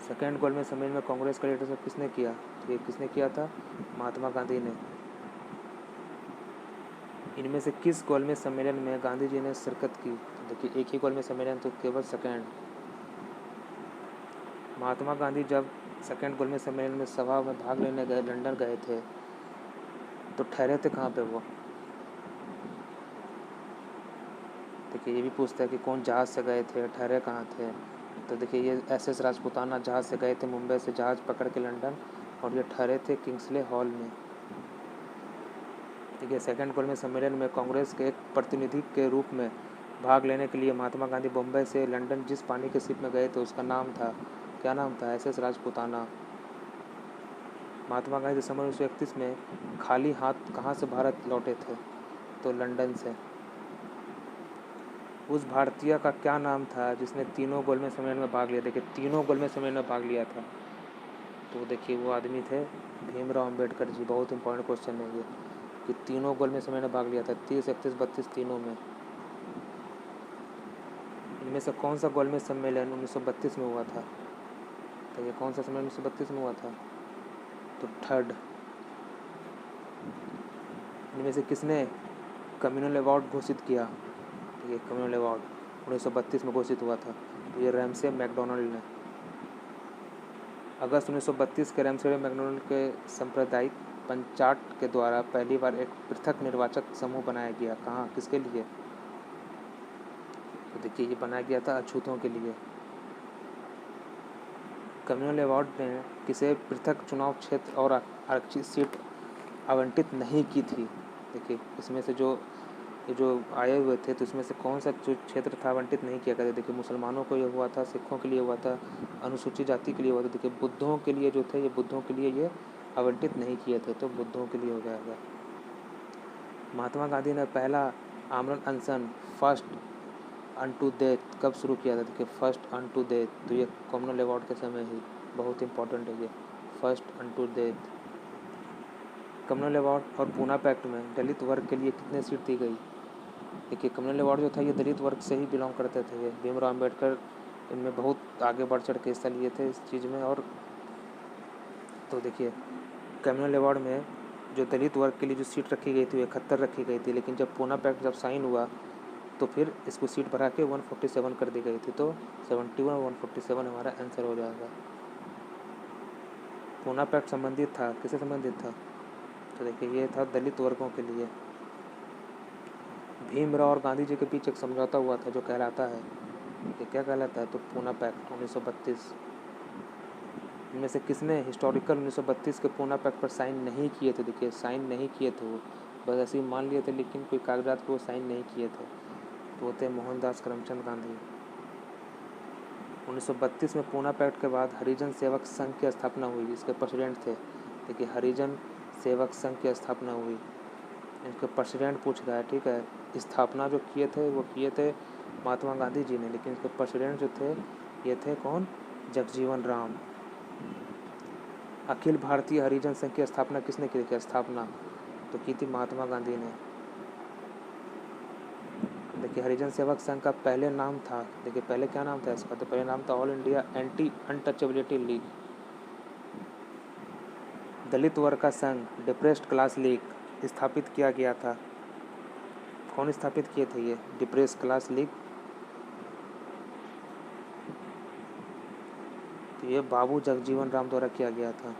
A: सेकंड गोलमेज सम्मेलन में कांग्रेस का लीडरशिप किसने किया? ये किसने किया था? महात्मा गांधी ने। इनमें से किस गोलमेज सम्मेलन में गांधी जी ने शिरकत की? तो देखिए, एक ही गोलमेज सम्मेलन तो केवल सेकंड। महात्मा गांधी जब सेकंड गोलमेज सम्मेलन में सभा में भाग लेने गए, लंदन गए थे, तो ठहरे थे कहाँ पे वो? देखिए, ये भी पूछता है कि कौन जहाज़ से गए थे, ठहरे कहाँ थे? तो देखिए, ये SS राजपूताना जहाज़ से गए थे, मुंबई से जहाज़ पकड़ के लंदन, और ये ठहरे थे किंग्सले हॉल में। ठीक है, सेकंड गोलमेज सम्मेलन में कांग्रेस के एक प्रतिनिधि के रूप में भाग लेने के लिए महात्मा गांधी बम्बई से लंदन जिस पानी के शिप में गए थे उसका नाम था, क्या नाम था? SS राजपूताना। महात्मा गांधी दिसंबर 1931 में खाली हाथ कहाँ से भारत लौटे थे? तो लंदन से। उस भारतीय का क्या नाम था जिसने तीनों गोलमेज सम्मेलन में भाग लिया? देखिए, तीनों गोलमेज सम्मेलन में भाग लिया था, तो देखिए वो आदमी थे भीमराव अम्बेडकर जी। बहुत इंपॉर्टेंट क्वेश्चन है ये कि तीनों गोलमेज सम्मेलन में भाग लिया था, 30, 31, 32 तीनों में। इनमें से कौन सा गोलमेज सम्मेलन 1932 में हुआ था? तो ये कौन सा सम्मेलन 1932 में हुआ था? तो थर्ड। इनमें से किसने कम्युनल अवार्ड घोषित किया? ये कम्युनल अवार्ड 1932 में घोषित हुआ था, तो ये रैमसे मैकडोनल्ड ने। अगस्त 1932 के रैमसे मैकडोनल्ड के सांप्रदायिक पंचाट के द्वारा पहली बार एक पृथक निर्वाचक समूह बनाया गया। कहाँ, किसके लिए? तो देखिए, ये बनाया गया था अछूतों के लिए। कम्युनल अवार्ड ने किसे पृथक चुनाव क्षेत्र और आरक्षित सीट आवंटित नहीं की थी? देखिए, इसमें से जो आए हुए थे, तो इसमें से कौन सा जो क्षेत्र था आवंटित नहीं किया गया? देखिए, मुसलमानों को ये हुआ था, सिखों के लिए हुआ था, अनुसूचित जाति के लिए हुआ था। देखिए, बुद्धों के लिए जो थे, ये बुद्धों के लिए ये आवंटित नहीं किए थे, तो बुद्धों के लिए हो जाएगा। महात्मा गांधी ने पहला आमरण अनशन फर्स्ट अनटू डेथ कब शुरू किया था? देखिए, फर्स्ट अनटू डेथ, तो ये कम्युनल अवार्ड के समय ही, बहुत इंपॉर्टेंट है ये, first unto death. Communal award और पूना पैक्ट में दलित वर्ग के लिए कितने सीट दी गई? देखिए, कम्युनल अवार्ड जो था ये दलित वर्ग से ही बिलोंग करते थे। ये भीमराव अम्बेडकर इनमें बहुत आगे बढ़ चढ़ के हिस्सा लिए थे इस चीज़ में। और तो देखिए, कम्युनल अवार्ड में जो दलित वर्ग के लिए जो सीट रखी गई थी वो 71 रखी गई थी, लेकिन जब पूना पैक्ट जब साइन हुआ तो फिर इसको सीट बढ़ा के 147 कर दी गई थी। तो 71 और 147 हमारा आंसर हो जाएगा। पूना पैक्ट संबंधित था, किससे संबंधित था? तो देखिए, ये था दलित वर्गों के लिए। भीमराव और गांधी जी के बीच एक समझौता हुआ था जो कहलाता है, ये क्या कहलाता है? तो पूना पैक्ट 1932। इनमें से किसने हिस्टोरिकल 1932 के पूना पैक्ट पर साइन नहीं किए थे? देखिए, साइन नहीं किए थे वो, बस ऐसे ही मान लिए थे, लेकिन कोई कागजात पर वो साइन नहीं किए थे, तो वो थे मोहनदास करमचंद गांधी। 1932 में पूना पैक्ट के बाद हरिजन सेवक संघ की स्थापना हुई, इसके प्रेसिडेंट थे। देखिए, हरिजन सेवक संघ की स्थापना हुई, इनके प्रेसिडेंट पूछ रहा है, ठीक है। स्थापना जो किए थे वो किए थे महात्मा गांधी जी ने, लेकिन इसके प्रेसिडेंट जो थे ये थे कौन? जगजीवन राम। अखिल भारतीय हरिजन संघ की स्थापना किसने की थी? स्थापना तो की थी महात्मा गांधी ने। देखिए, हरिजन सेवक संघ का पहले नाम था, देखिए पहले क्या नाम था इसका? तो पहले नाम था all India anti untouchability league. Dalit वर्ग का संघ डिप्रेस्ड क्लास लीग स्थापित किया गया था। कौन स्थापित किए थे ये डिप्रेस्ड क्लास लीग? तो ये बाबू जगजीवन राम द्वारा किया गया था।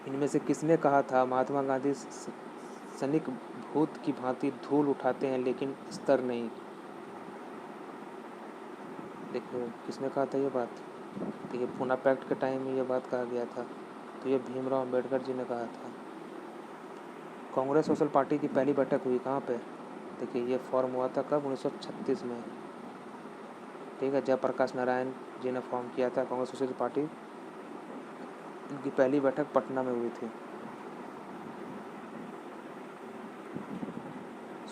A: इनमें से किसने कहा था महात्मा गांधी सनिक भूत की भांति धूल उठाते हैं लेकिन स्तर नहीं? देखो, किसने कहा था ये बात? तो ये पूना पैक्ट के टाइम में ये बात कहा गया था। तो ये भीमराव अम्बेडकर जी ने कहा था। कांग्रेस सोशल पार्टी की पहली बैठक हुई कहाँ पे? देखिए ये फॉर्म हुआ था कब? 1936 में। ठीक है, जयप्रकाश नारायण जी ने फॉर्म किया था कांग्रेस सोशल पार्टी। इनकी पहली बैठक पटना में हुई थी।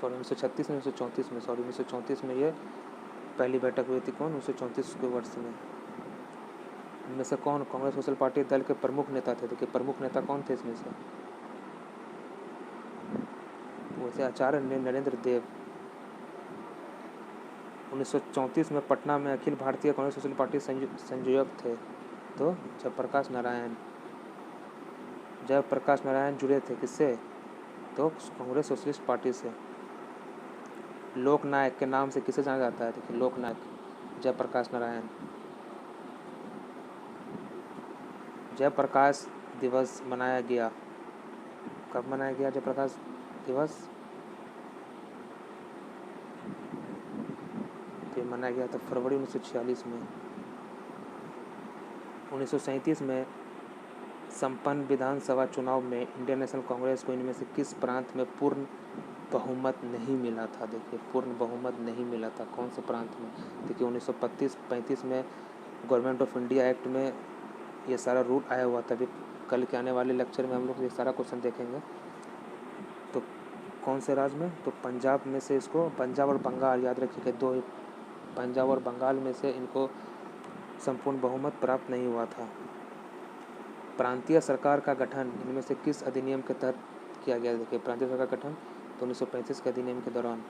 A: सॉरी 1936 में 1934 में 1934 में ये पहली बैठक हुई थी। कौन? 1934 के वर्ष में। इनमें से कौन कांग्रेस सोशल पार्टी दल के प्रमुख नेता थे? देखिए प्रमुख नेता कौन थे इसमें से? वो थे आचार्य नरेंद्र देव। 1934 में पटना में अखिल भारतीय कांग्रेस सोशल पार्टी संयोजक थे तो जयप्रकाश नारायण जुड़े थे किससे? तो कांग्रेस सोशलिस्ट पार्टी से। लोकनायक के नाम से किसे जाना जाता है? देखिए लोकनायक जयप्रकाश नारायण। जयप्रकाश दिवस मनाया गया कब? मनाया गया जयप्रकाश दिवस? तो मनाया गया था फरवरी 1946 में। 1937 में संपन्न विधानसभा चुनाव में इंडियन नेशनल कांग्रेस को इनमें से किस प्रांत में पूर्ण बहुमत नहीं मिला था? देखिए पूर्ण बहुमत नहीं मिला था। कौन से प्रांत में? देखिए 1935 में गवर्नमेंट ऑफ इंडिया एक्ट में ये सारा रूल आया हुआ था। अभी कल के आने वाले लेक्चर में हम लोग ये सारा क्वेश्चन देखेंगे। तो कौन से राज्य में? तो पंजाब में से इसको, पंजाब और बंगाल याद रखिएगा, दो पंजाब और बंगाल में से इनको संपूर्ण बहुमत प्राप्त नहीं हुआ था। प्रांतीय सरकार का गठन इनमें से किस अधिनियम के तहत किया गया? देखिए प्रांतीय सरकार का गठन तो 1935 के अधिनियम के दौरान।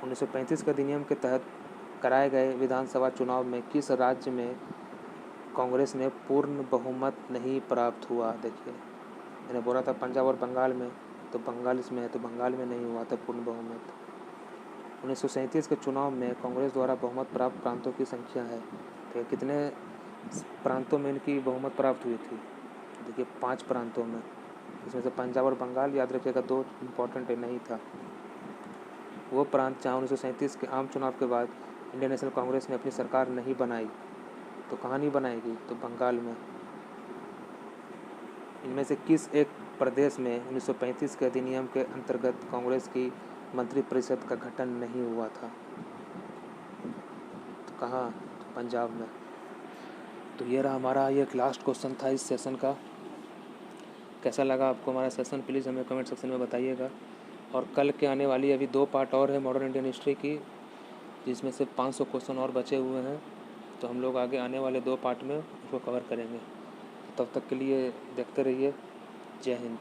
A: 1935 के अधिनियम के तहत कराए गए विधानसभा चुनाव में किस राज्य में कांग्रेस ने पूर्ण बहुमत नहीं प्राप्त हुआ? देखिए मैंने बोला था पंजाब और बंगाल में, तो बंगाल इसमें है, तो बंगाल में नहीं हुआ था पूर्ण बहुमत। 1937 के चुनाव में कांग्रेस द्वारा बहुमत प्राप्त प्रांतों की संख्या है। तो कितने प्रांतों में इनकी बहुमत प्राप्त हुई थी? देखिए 5 प्रांतों में। इसमें से पंजाब और बंगाल याद रखिएगा, 2 इम्पॉर्टेंट नहीं था। वो प्रांत जहाँ 1937 के आम चुनाव के बाद इंडियन नेशनल कांग्रेस ने अपनी सरकार नहीं बनाई। तो कहाँ नहीं बनाएगी? तो बंगाल में। इनमें से किस एक प्रदेश में 1935 के अधिनियम के अंतर्गत कांग्रेस की मंत्रिपरिषद का गठन नहीं हुआ था? तो कहाँ? तो पंजाब में। तो ये रहा हमारा ये लास्ट क्वेश्चन था इस सेशन का। कैसा लगा आपको हमारा सेशन? प्लीज़ हमें कमेंट सेक्शन में बताइएगा। और कल के आने वाली अभी 2 पार्ट और है मॉडर्न इंडियन हिस्ट्री की, जिसमें से 500 क्वेश्चन और बचे हुए हैं। तो हम लोग आगे आने वाले 2 पार्ट में उसको कवर करेंगे। तब तक के लिए देखते रहिए। जय हिंद।